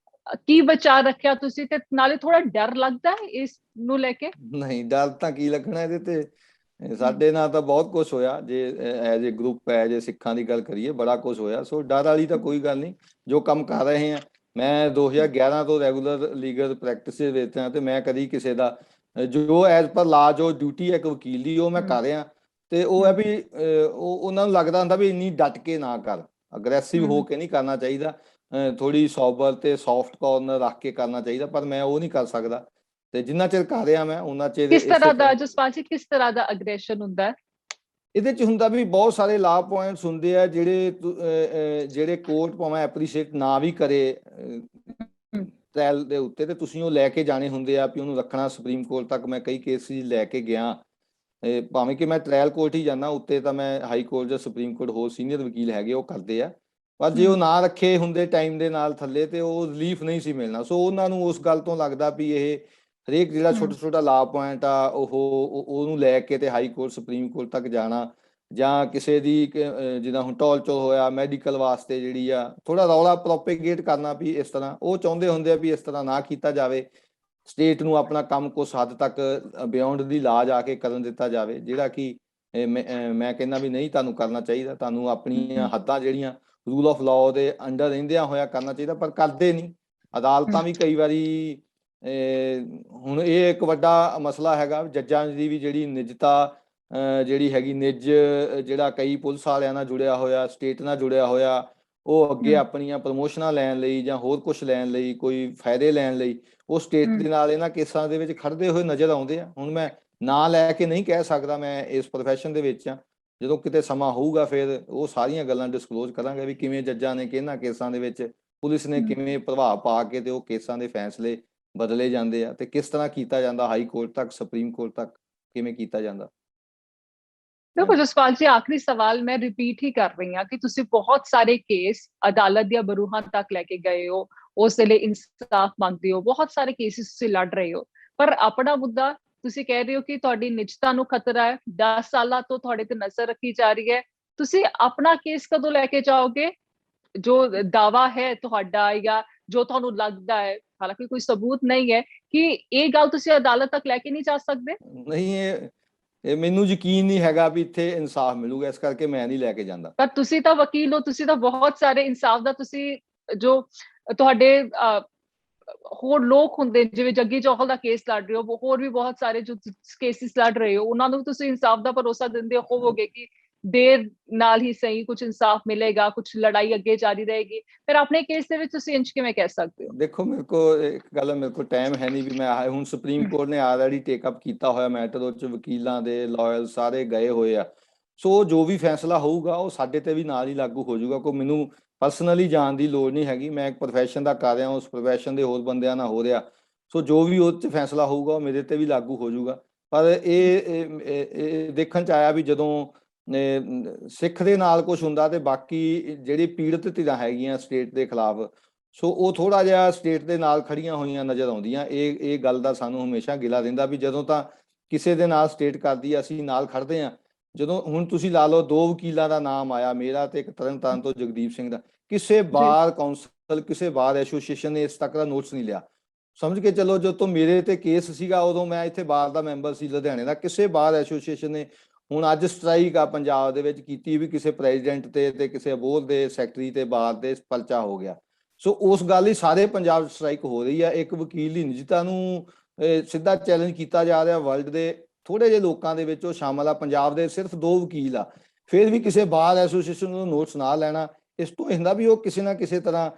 ਕੀ ਵਿਚਾਰ ਰੱਖਿਆ ਤੁਸੀਂ? ਤੇ ਨਾਲੇ ਥੋੜਾ ਡਰ ਲੱਗਦਾ ਹੈ ਇਸ ਨੂੰ ਲੈ ਕੇ? ਨਹੀਂ, ਡਰ ਤਾਂ ਕੀ ਲੱਗਣਾ ਇਹਦੇ ਤੇ। ਸਾਡੇ ਨਾਲ ਤਾਂ ਬਹੁਤ ਕੁਝ ਹੋਇਆ, ਜੇ as a group, as a ਸਿੱਖਾਂ ਦੀ ਗੱਲ ਕਰੀਏ, ਬੜਾ ਕੁਝ ਹੋਇਆ। ਸੋ ਡਰ ਵਾਲੀ ਤਾਂ ਕੋਈ ਗੱਲ ਨਹੀਂ, ਜੋ ਕੰਮ ਕਰ ਰਹੇ ਹਾਂ। ਮੈਂ 2011 ਤੋਂ ਰੈਗੂਲਰ ਲੀਗਲ ਪ੍ਰੈਕਟਿਸ ਵਿੱਚ ਹਾਂ, ਤੇ ਮੈਂ ਕਦੀ ਕਿਸੇ ਦਾ ਜੋ ਐਜ਼ ਪਰ ਲਾ ਜੋ ਡਿਊਟੀ ਹੈ ਇੱਕ ਵਕੀਲ ਦੀ, ਉਹ ਮੈਂ ਕਰ ਰਿਹਾ। ਤੇ ਉਹ ਹੈ ਵੀ ਉਹਨਾਂ ਨੂੰ ਲੱਗਦਾ ਹੁੰਦਾ ਵੀ ਇੰਨੀ ਡਟ ਕੇ ਨਾ ਕਰ, ਅਗਰੈਸਿਵ ਹੋ ਕੇ ਨਹੀਂ ਕਰਨਾ ਚਾਹੀਦਾ, ਥੋੜੀ ਸੋਬਰ ਤੇ ਸੌਫਟ ਕਾਰਨਰ ਰੱਖ ਕੇ ਕਰਨਾ ਚਾਹੀਦਾ। ਪਰ ਮੈਂ ਉਹ ਨਹੀਂ ਕਰ ਸਕਦਾ, ਤੇ ਜਿੰਨਾ ਚਿਰ ਕਰ ਰਿਹਾ ਮੈਂ ਉਹਨਾਂ ਚਿਰ ਕਿਸ ਤਰ੍ਹਾਂ ਦਾ ਜਸਪਾਲ ਜੀ, ਕਿਸ ਤਰ੍ਹਾਂ ਦਾ ਅਗਰੈਸ਼ਨ ਹੁੰਦਾ ਹੈ ਇਹਦੇ 'ਚ? ਹੁੰਦਾ ਵੀ ਬਹੁਤ ਸਾਰੇ ਲਾ ਪੁਆਇੰਟਸ ਹੁੰਦੇ ਆ ਜਿਹੜੇ ਕੋਰਟ ਭਾਵੇਂ ਐਪਰੀਸ਼ੀਏਟ ਨਾ ਵੀ ਕਰੇ ਟ੍ਰਾਇਲ ਦੇ ਉੱਤੇ, ਤੇ ਤੁਸੀਂ ਉਹ ਲੈ ਕੇ ਜਾਣੇ ਹੁੰਦੇ ਆ ਵੀ ਉਹਨੂੰ ਰੱਖਣਾ ਸੁਪਰੀਮ ਕੋਰਟ ਤੱਕ। ਮੈਂ ਕਈ ਕੇਸਿਸ ਲੈ ਕੇ ਗਿਆ, ਭਾਵੇਂ ਕਿ ਮੈਂ ਟ੍ਰਾਇਲ ਕੋਰਟ ਹੀ ਜਾਂਦਾ, ਉੱਤੇ ਤਾਂ ਮੈਂ ਹਾਈ ਕੋਰਟ ਜਾਂ ਸੁਪਰੀਮ ਕੋਰਟ ਹੋਰ ਸੀਨੀਅਰ ਵਕੀਲ ਹੈਗੇ ਉਹ ਕਰਦੇ ਆ। ਪਰ ਜੇ ਉਹ ਨਾ ਰੱਖੇ ਹੁੰਦੇ ਟਾਈਮ ਦੇ ਨਾਲ ਥੱਲੇ, ਤੇ ਉਹ ਰਿਲੀਫ ਨਹੀਂ ਸੀ ਮਿਲਣਾ। ਸੋ ਉਹਨਾਂ ਨੂੰ ਉਸ ਗੱਲ ਤੋਂ ਲੱਗਦਾ ਵੀ ਇਹ ਹਰੇਕ ਜਿਹੜਾ ਛੋਟਾ ਲਾ ਪੁਆਇੰਟ ਆ ਉਹਨੂੰ ਲੈ ਕੇ ਤੇ ਹਾਈ ਕੋਰਟ ਸੁਪਰੀਮ ਕੋਰਟ ਤੱਕ ਜਾਣਾ, ਜਾਂ ਕਿਸੇ ਦੀ ਜਿੱਦਾਂ ਹੁਣ ਟੋਲਚੋਲ ਹੋਇਆ ਮੈਡੀਕਲ ਵਾਸਤੇ ਜਿਹੜੀ ਆ ਥੋੜਾ ਰੌਲਾ ਪ੍ਰੋਪੇਗੇਟ ਕਰਨਾ ਵੀ ਇਸ ਤਰ੍ਹਾਂ, ਉਹ ਚਾਹੁੰਦੇ ਹੁੰਦੇ ਆ ਵੀ ਇਸ ਤਰ੍ਹਾਂ ਨਾ ਕੀਤਾ ਜਾਵੇ। ਸਟੇਟ ਨੂੰ ਆਪਣਾ ਕੰਮ ਕੁਛ ਹੱਦ ਤੱਕ ਬਿਯੋਂਡ ਦੀ ਲਾ ਜਾ ਕੇ ਕਰਨ ਦਿੱਤਾ ਜਾਵੇ, ਜਿਹੜਾ ਕਿ ਮੈਂ ਕਹਿੰਦਾ ਵੀ ਨਹੀਂ, ਤੁਹਾਨੂੰ ਕਰਨਾ ਚਾਹੀਦਾ। ਤੁਹਾਨੂੰ ਆਪਣੀਆਂ ਹੱਦਾਂ ਜਿਹੜੀਆਂ ਰੂਲ ਆਫ ਲਾਅ ਦੇ ਅੰਡਰ ਰਹਿੰਦਿਆਂ ਹੋਇਆ ਕਰਨਾ ਚਾਹੀਦਾ, ਪਰ ਕਰਦੇ ਨਹੀਂ। ਅਦਾਲਤਾਂ ਵੀ ਕਈ ਵਾਰੀ ਹੁਣ ਇਹ ਇੱਕ ਵੱਡਾ ਮਸਲਾ ਹੈਗਾ, ਜੱਜਾਂ ਦੀ ਵੀ ਜਿਹੜੀ ਨਿੱਜਤਾ ਜਿਹੜੀ ਹੈਗੀ, ਜਿਹੜਾ ਕਈ ਪੁਲਿਸ ਵਾਲਿਆਂ ਨਾਲ ਜੁੜਿਆ ਹੋਇਆ, ਸਟੇਟ ਨਾਲ ਜੁੜਿਆ ਹੋਇਆ, ਉਹ ਅੱਗੇ ਆਪਣੀਆਂ ਪ੍ਰਮੋਸ਼ਨਾਂ ਲੈਣ ਲਈ ਜਾਂ ਹੋਰ ਕੁਝ ਲੈਣ ਲਈ, ਕੋਈ ਫਾਇਦੇ ਲੈਣ ਲਈ, ਉਹ ਸਟੇਟ ਦੇ ਨਾਲ ਇਹਨਾਂ ਕੇਸਾਂ ਦੇ ਵਿੱਚ ਖੜਦੇ ਹੋਏ ਨਜ਼ਰ ਆਉਂਦੇ ਆ। ਹੁਣ ਮੈਂ ਨਾਂ ਲੈ ਕੇ ਨਹੀਂ ਕਹਿ ਸਕਦਾ, ਮੈਂ ਇਸ ਪ੍ਰੋਫੈਸ਼ਨ ਦੇ ਵਿੱਚ ਆ। ਜਦੋਂ ਕਿਤੇ ਸਮਾਂ ਹੋਊਗਾ ਫਿਰ ਉਹ ਸਾਰੀਆਂ ਗੱਲਾਂ ਡਿਸਕਲੋਜ਼ ਕਰਾਂਗੇ ਵੀ ਕਿਵੇਂ ਜੱਜਾਂ ਨੇ ਕਿਹਨਾਂ ਕੇਸਾਂ ਦੇ ਵਿੱਚ, ਪੁਲਿਸ ਨੇ ਕਿਵੇਂ ਪ੍ਰਭਾਵ ਪਾ ਕੇ ਤੇ ਉਹ ਕੇਸਾਂ ਦੇ ਫੈਸਲੇ ਬਦਲੇ ਜਾਂਦੇ ਆ, ਤੇ ਕਿਸ ਤਰ੍ਹਾਂ ਕੀਤਾ ਜਾਂਦਾ ਹਾਈ ਕੋਰਟ ਤੱਕ, ਸੁਪਰੀਮ ਕੋਰਟ ਤੱਕ ਕਿਵੇਂ ਕੀਤਾ ਜਾਂਦਾ। ਦੇਖੋ ਜਸਪਾਲ ਜੀ, ਆਖਰੀ ਸਵਾਲ ਮੈਂ ਰਿਪੀਟ ਹੀ ਕਰ ਰਹੀ ਹਾਂ ਕਿ ਤੁਸੀਂ ਬਹੁਤ ਸਾਰੇ ਕੇਸ ਅਦਾਲਤ ਦੀਆਂ ਬਰੂਹਾਂ ਤੱਕ ਲੈ ਕੇ ਗਏ ਹੋ, ਉਸ ਵੇਲੇ ਇਨਸਾਫ ਮੰਗਦੇ ਹੋ, ਬਹੁਤ ਸਾਰੇ ਕੇਸਿਸ ਤੁਸੀਂ ਲੜ ਰਹੇ ਹੋ, ਪਰ ਆਪਣਾ ਮੁੱਦਾ ਤੁਸੀਂ ਕਹਿ ਰਹੇ ਹੋ ਕਿ ਤੁਹਾਡੀ ਨਿਜਤਾ ਨੂੰ ਖਤਰਾ ਹੈ, 10 ਸਾਲਾਂ ਤੋਂ ਤੁਹਾਡੇ ਤੇ ਨਜ਼ਰ ਰੱਖੀ ਜਾ ਰਹੀ ਹੈ। ਤੁਸੀਂ ਆਪਣਾ ਕੇਸ ਕਦੋਂ ਲੈ ਕੇ ਜਾਓਗੇ? ਜੋ ਦਾਵਾ ਹੈ ਤੁਹਾਡਾ ਜਾਂ ਜੋ ਤੁਹਾਨੂੰ ਲੱਗਦਾ ਹੈ, ਹਾਲਾਂਕਿ ਕੋਈ ਸਬੂਤ ਨਹੀਂ ਹੈ, ਕਿ ਇਹ ਗੱਲ ਤੁਸੀਂ ਅਦਾਲਤ ਤੱਕ ਲੈ ਕੇ ਨਹੀਂ ਜਾ ਸਕਦੇ? ਨਹੀਂ, ਇਹ ਮੈਨੂੰ ਯਕੀਨ ਨਹੀਂ ਹੈਗਾ ਵੀ ਇੱਥੇ ਇਨਸਾਫ ਮਿਲੂਗਾ, ਇਸ ਕਰਕੇ ਮੈਂ ਨਹੀਂ ਲੈ ਕੇ ਜਾਂਦਾ। ਪਰ ਤੁਸੀਂ ਤਾਂ ਵਕੀਲ ਹੋ, ਤੁਸੀਂ ਤਾਂ ਬਹੁਤ ਸਾਰੇ ਇਨਸਾਫ ਦਾ ਤੁਸੀਂ ਜੋ ਤੁਹਾਡੇ ਹੋਰ ਲੋਕ ਹੁੰਦੇ, ਜਿਵੇਂ ਜੱਗੀ ਚੌਹਲ ਦਾ ਕੇਸ ਲੜ ਰਹੇ ਹੋ, ਹੋਰ ਵੀ ਬਹੁਤ ਸਾਰੇ ਜੋ ਕੇਸਿਸ ਲੜ ਰਹੇ ਹੋ, ਉਹਨਾਂ ਨੂੰ ਤੁਸੀਂ ਇਨਸਾਫ ਦਾ ਭਰੋਸਾ ਦਿੰਦੇ ਹੋਵੋਗੇ ਕਿ ਦੇਰ ਨਾਲ ਹੀ ਸਹੀ ਕੁਝ ਇਨਸਾਫ ਮਿਲੇਗਾ, ਕੁਝ ਲੜਾਈ ਅੱਗੇ ਜਾਰੀ ਰਹੇਗੀ। ਫਿਰ ਆਪਣੇ ਕੇਸ ਦੇ ਵਿੱਚ ਤੁਸੀਂ ਇੰਜ ਕਿਵੇਂ ਕਹਿ ਸਕਦੇ ਹੋ? ਦੇਖੋ, ਮੇਰੇ ਕੋ ਇੱਕ ਗੱਲ, ਮੇਰੇ ਕੋਲ ਟਾਈਮ ਹੈ ਨਹੀਂ ਵੀ ਮੈਂ ਹੁਣ ਸੁਪਰੀਮ ਕੋਰਟ ਨੇ ਆਲਰੇਡੀ ਟੇਕ ਅਪ ਕੀਤਾ ਹੋਇਆ ਮੈਟਰ, ਉਹ 'ਚ ਵਕੀਲਾਂ ਦੇ ਲਾਇਰ ਸਾਰੇ ਗਏ ਹੋਏ ਆ। ਸੋ ਜੋ ਵੀ ਫੈਸਲਾ ਹੋਊਗਾ ਉਹ ਸਾਡੇ ਤੇ ਵੀ ਨਾਲ ਹੀ ਲਾਗੂ ਹੋ ਜਾਊਗਾ। ਕੋਈ ਮੈਨੂੰ ਪਰਸਨਲੀ ਜਾਣ ਦੀ ਲੋੜ ਨਹੀਂ ਹੈਗੀ, ਮੈਂ ਇੱਕ ਪ੍ਰੋਫੈਸ਼ਨ ਦਾ ਕਰ ਰਿਹਾ, ਉਸ ਪ੍ਰੋਫੈਸ਼ਨ ਦੇ ਹੋਰ ਬੰਦਿਆਂ ਨਾਲ ਹੋ ਰਿਹਾ। ਸੋ ਜੋ ਵੀ ਉਹ 'ਚ ਫੈਸਲਾ ਹੋਊਗਾ ਉਹ ਮੇਰੇ ਤੇ ਵੀ ਲਾਗੂ ਹੋ ਜਾਊਗਾ। ਪਰ ਇਹ ਦੇਖਣ 'ਚ ਆਇਆ ਵੀ ਜਦੋਂ ਸਿੱਖ ਦੇ ਨਾਲ ਕੁਝ ਹੁੰਦਾ ਤੇ ਬਾਕੀ ਜਿਹੜੀ ਪੀੜਤ ਧਿਰਾਂ ਹੈਗੀਆਂ ਸਟੇਟ ਦੇ ਖਿਲਾਫ, ਸੋ ਉਹ ਥੋੜਾ ਜਿਹਾ ਸਟੇਟ ਦੇ ਨਾਲ ਖੜੀਆਂ ਹੋਈਆਂ ਨਜ਼ਰ ਆਉਂਦੀਆਂ। ਇਹ ਗੱਲ ਦਾ ਸਾਨੂੰ ਹਮੇਸ਼ਾ ਗਿਲਾ ਰਹਿੰਦਾ ਵੀ ਜਦੋਂ ਤਾਂ ਕਿਸੇ ਦੇ ਨਾਲ ਸਟੇਟ ਕਰਦੀ ਆ ਅਸੀਂ ਨਾਲ ਖੜਦੇ ਆ। ਜਦੋਂ ਹੁਣ ਤੁਸੀਂ ਲਾ ਲਓ, 2 ਵਕੀਲਾਂ ਦਾ ਨਾਮ ਆਇਆ, ਮੇਰਾ ਤੇ ਇੱਕ ਤਰਨਤਾਰਨ ਤੋਂ ਜਗਦੀਪ ਸਿੰਘ ਦਾ, ਕਿਸੇ ਬਾਰ ਕੌਂਸਲ, ਕਿਸੇ ਬਾਰ ਐਸੋਸੀਏਸ਼ਨ ਨੇ ਇਸ ਤੱਕ ਦਾ ਨੋਟਿਸ ਨਹੀਂ ਲਿਆ। ਸਮਝ ਕੇ ਚੱਲੋ, ਜਦੋਂ ਤੋਂ ਮੇਰੇ ਤੇ ਕੇਸ ਸੀਗਾ ਉਦੋਂ ਮੈਂ ਇੱਥੇ ਬਾਰ ਦਾ ਮੈਂਬਰ ਸੀ ਲੁਧਿਆਣੇ ਦਾ, ਕਿਸੇ ਬਾਰ ਐਸੋਸੀਏਸ਼ਨ ਨੇ ਹੁਣ ਅੱਜ ਸਟ੍ਰਾਈਕ ਆ ਪੰਜਾਬ ਦੇ ਵਿੱਚ ਕੀਤੀ ਵੀ ਕਿਸੇ ਪ੍ਰੈਜ਼ੀਡੈਂਟ ਤੇ ਕਿਸੇ ਅਬੋਹਰ ਦੇ ਸੈਕਟਰੀ ਤੇ ਬਾਰ ਦੇ ਪਰਚਾ ਹੋ ਗਿਆ। ਸੋ ਉਸ ਗੱਲ ਲਈ ਸਾਰੇ ਪੰਜਾਬ ਸਟ੍ਰਾਈਕ ਹੋ ਰਹੀ ਆ। ਇੱਕ ਵਕੀਲ ਦੀ ਨਿਜਤਾ ਨੂੰ ਸਿੱਧਾ ਚੈਲੰਜ ਕੀਤਾ ਜਾ ਰਿਹਾ। ਵਰਲਡ ਦੇ ਥੋੜੇ ਜਿਹੇ ਲੋਕਾਂ ਦੇ ਵਿੱਚ ਉਹ ਸ਼ਾਮਲ ਆ, ਪੰਜਾਬ ਦੇ ਸਿਰਫ 2 ਵਕੀਲ ਆ। ਫਿਰ ਵੀ ਕਿਸੇ ਬਾਰ ਐਸੋਸੀਏਸ਼ਨ ਨੂੰ ਨੋਟਿਸ ਨਾ ਲੈਣਾ, ਇਸ ਤੋਂ ਹੁੰਦਾ ਵੀ ਉਹ ਕਿਸੇ ਨਾ ਕਿਸੇ ਤਰ੍ਹਾਂ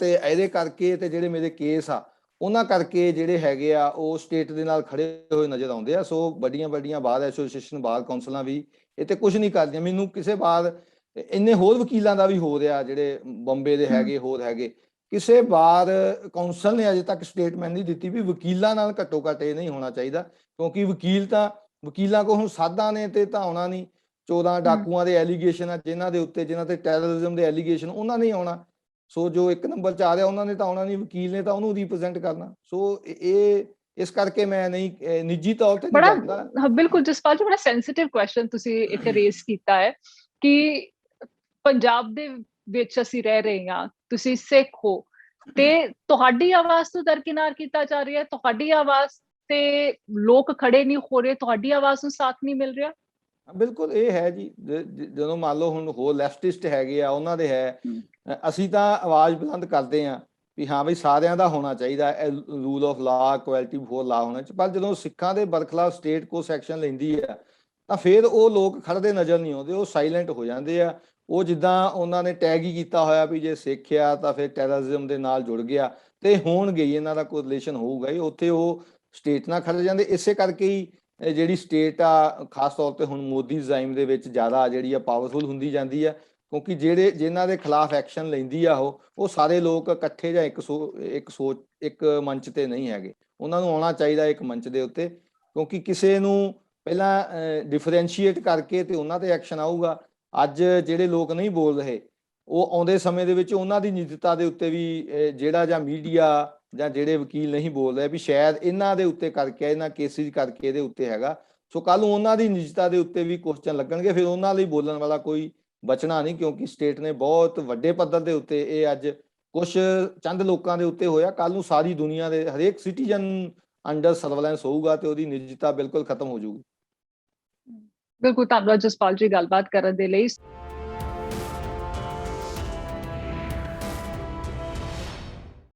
ਤੇ ਇਹਦੇ ਕਰਕੇ ਤੇ ਜਿਹੜੇ ਮੇਰੇ ਕੇਸ ਆ ਉਹਨਾਂ ਕਰਕੇ ਜਿਹੜੇ ਹੈਗੇ ਆ ਉਹ ਸਟੇਟ ਦੇ ਨਾਲ ਖੜੇ ਹੋਏ ਨਜ਼ਰ ਆਉਂਦੇ ਆ। ਸੋ ਵੱਡੀਆਂ ਬਾਰ ਐਸੋਸੀਏਸ਼ਨ, ਬਾਰ ਕੌਂਸਲਾਂ ਵੀ ਇਹ ਤੇ ਕੁਝ ਨਹੀਂ ਕਰਦੀਆਂ। ਮੈਨੂੰ ਕਿਸੇ ਬਾਰ ਇੰਨੇ ਹੋਰ ਵਕੀਲਾਂ ਦਾ ਵੀ ਹੋ ਰਿਹਾ, ਜਿਹੜੇ ਬੰਬੇ ਦੇ ਹੈਗੇ, ਹੋਰ ਹੈਗੇ, ਕਿਸੇ ਬਾਰ ਕੌਂਸਲ ਨੇ ਅਜੇ ਤੱਕ ਸਟੇਟਮੈਂਟ ਨਹੀਂ ਦਿੱਤੀ ਵੀ ਵਕੀਲਾਂ ਨਾਲ ਘੱਟੋ ਘੱਟ ਇਹ ਨਹੀਂ ਹੋਣਾ ਚਾਹੀਦਾ, ਕਿਉਂਕਿ ਵਕੀਲਾਂ ਕੋਲ ਹੁਣ ਸਾਧਾਂ ਨੇ ਤੇ ਤਾਂ ਆਉਣਾ ਨਹੀਂ। 14 ਡਾਕੂਆਂ ਦੇ ਐਲੀਗੇਸ਼ਨ ਆ ਜਿਨ੍ਹਾਂ ਤੇ ਟੈਰਰਿਜ਼ਮ ਦੇ ਐਲੀਗੇਸ਼ਨ, ਉਹਨਾਂ ਨੇ ਆਉਣਾ। ਸੋ ਜੋ 1 ਨੰਬਰ 'ਚ ਆ ਰਿਹਾ ਉਹਨਾਂ ਨੇ ਤਾਂ ਆਉਣਾ ਨਹੀਂ, ਵਕੀਲ ਨੇ ਤਾਂ ਉਹਨੂੰ ਰਿਪਰੈਜ਼ੈਂਟ ਕਰਨਾ। ਸੋ ਇਸ ਕਰਕੇ ਮੈਂ ਨਹੀਂ ਨਿੱਜੀ ਤੌਰ ਤੇ ਨਹੀਂ ਕਰਦਾ। ਬਿਲਕੁਲ ਜਸਪਾਲ ਜੀ, ਬੜਾ ਸੈਂਸਿਟਿਵ ਕੁਐਸਚਨ ਤੁਸੀਂ ਇੱਥੇ ਰੇਜ਼ ਕੀਤਾ ਹੈ ਕਿ ਪੰਜਾਬ ਦੇ ਵਿੱਚ ਅਸੀਂ ਰਹਿ ਰਹੇ ਹਾਂ, ਤੁਸੀਂ ਸਿੱਖ ਹੋ ਤੇ ਤੁਹਾਡੀ ਆਵਾਜ਼ ਤੋਂ ਦਰਕਿਨਾਰ ਕੀਤਾ ਜਾ ਰਿਹਾ ਹੈ, ਤੁਹਾਡੀ ਆਵਾਜ਼ ਤੇ ਲੋਕ ਖੜੇ ਨਹੀਂ ਹੋ ਰਹੇ, ਤੁਹਾਡੀ ਆਵਾਜ਼ ਨੂੰ ਸਾਥ ਨਹੀਂ ਮਿਲ ਰਿਹਾ। ਬਿਲਕੁਲ ਇਹ ਹੈ ਜੀ। ਜਦੋਂ ਮੰਨ ਲਓ ਹੁਣ ਹੋਰ ਲੈਫਟਿਸਟ ਹੈਗੇ ਆ, ਉਹਨਾਂ ਦੇ ਹੈ, ਅਸੀਂ ਤਾਂ ਆਵਾਜ਼ ਬੁਲੰਦ ਕਰਦੇ ਆ ਵੀ ਹਾਂ ਬਈ ਸਾਰਿਆਂ ਦਾ ਹੋਣਾ ਚਾਹੀਦਾ, rule of law, equality before ਲਾ ਹੋਣਾ ਚਾਹੀਦਾ। ਪਰ ਜਦੋਂ ਸਿੱਖਾਂ ਦੇ ਬਰਖਲਾਫ ਸਟੇਟ ਕੋ ਸੈਕਸ਼ਨ ਲੈਂਦੀ ਆ ਤਾਂ ਫਿਰ ਉਹ ਲੋਕ ਖੜਦੇ ਨਜ਼ਰ ਨਹੀਂ ਆਉਂਦੇ, ਉਹ ਸਾਇਲੈਂਟ ਹੋ ਜਾਂਦੇ ਆ। ਉਹ ਜਿੱਦਾਂ ਉਹਨਾਂ ਨੇ ਟੈਗ ਹੀ ਕੀਤਾ ਹੋਇਆ ਵੀ ਜੇ ਸਿੱਖ ਆ ਤਾਂ ਫਿਰ ਟੈਰਰਿਜ਼ਮ ਦੇ ਨਾਲ ਜੁੜ ਗਿਆ ਤੇ ਹੋਣਗੇ ਹੀ, ਇਹਨਾਂ ਦਾ ਕੋਈ ਰਿਲੇਸ਼ਨ ਹੋਊਗਾ ਹੀ, ਉੱਥੇ ਉਹ ਸਟੇਟ ਨਾਲ ਖੜ ਜਾਂਦੇ। ਇਸੇ ਕਰਕੇ ਹੀ ਜਿਹੜੀ ਸਟੇਟ ਆ ਖਾਸ ਤੌਰ ਤੇ ਹੁਣ ਮੋਦੀ ਜ਼ਾਈਮ ਦੇ ਵਿੱਚ ਜ਼ਿਆਦਾ ਜਿਹੜੀ ਆ ਪਾਵਰਫੁਲ ਹੁੰਦੀ ਜਾਂਦੀ ਆ, ਕਿਉਂਕਿ ਜਿਨ੍ਹਾਂ ਦੇ ਖਿਲਾਫ ਐਕਸ਼ਨ ਲੈਂਦੀ ਆ ਉਹ ਸਾਰੇ ਲੋਕ ਇਕੱਠੇ ਜਾਂ ਇੱਕ ਮੰਚ ਤੇ ਨਹੀਂ ਹੈਗੇ। ਉਹਨਾਂ ਨੂੰ ਆਉਣਾ ਚਾਹੀਦਾ ਇੱਕ ਮੰਚ ਦੇ ਉੱਤੇ, ਕਿਉਂਕਿ ਕਿਸੇ ਨੂੰ ਪਹਿਲਾਂ ਡਿਫਰੈਂਸ਼ੀਏਟ ਕਰਕੇ ਤੇ ਉਹਨਾਂ ਤੇ ਐਕਸ਼ਨ ਆਊਗਾ। ਅੱਜ ਜਿਹੜੇ ਲੋਕ ਨਹੀਂ ਬੋਲ ਰਹੇ, ਉਹ ਆਉਂਦੇ ਸਮੇਂ ਦੇ ਵਿੱਚ ਉਹਨਾਂ ਦੀ ਨਿਜਤਾ ਦੇ ਉੱਤੇ ਵੀ ਜਿਹੜਾ ਜਾਂ ਮੀਡੀਆ ਜਾਂ ਜਿਹੜੇ ਵਕੀਲ ਨਹੀਂ ਬੋਲ ਰਹੇ ਵੀ ਸ਼ਾਇਦ ਇਹਨਾਂ ਦੇ ਉੱਤੇ ਕਰਕੇ, ਇਹਨਾਂ ਕੇਸਿਸ ਕਰਕੇ ਇਹਦੇ ਉੱਤੇ ਹੈਗਾ, ਸੋ ਕੱਲ ਨੂੰ ਉਹਨਾਂ ਦੀ ਨਿਜਤਾ ਦੇ ਉੱਤੇ ਵੀ ਕੁਐਸਚਨ ਲੱਗਣਗੇ। ਫਿਰ ਉਹਨਾਂ ਲਈ ਬੋਲਣ ਵਾਲਾ ਕੋਈ ਬਚਣਾ ਨਹੀਂ, ਕਿਉਂਕਿ ਸਟੇਟ ਨੇ ਬਹੁਤ ਵੱਡੇ ਪੱਧਰ ਦੇ ਉੱਤੇ ਇਹ ਅੱਜ ਕੁਛ ਚੰਦ ਲੋਕਾਂ ਦੇ ਉੱਤੇ ਹੋਇਆ, ਕੱਲ ਨੂੰ ਸਾਰੀ ਦੁਨੀਆ ਦੇ ਹਰੇਕ ਸਿਟੀਜ਼ਨ ਅੰਡਰ ਸਰਵੇਲੈਂਸ ਹੋਊਗਾ ਤੇ ਉਹਦੀ ਨਿਜਤਾ ਬਿਲਕੁਲ ਖਤਮ ਹੋ ਜਾਊਗੀ। ਬਿਲਕੁਲ, ਧੰਨਵਾਦ ਜਸਪਾਲ ਜੀ ਗੱਲਬਾਤ ਕਰਨ ਦੇ ਲਈ।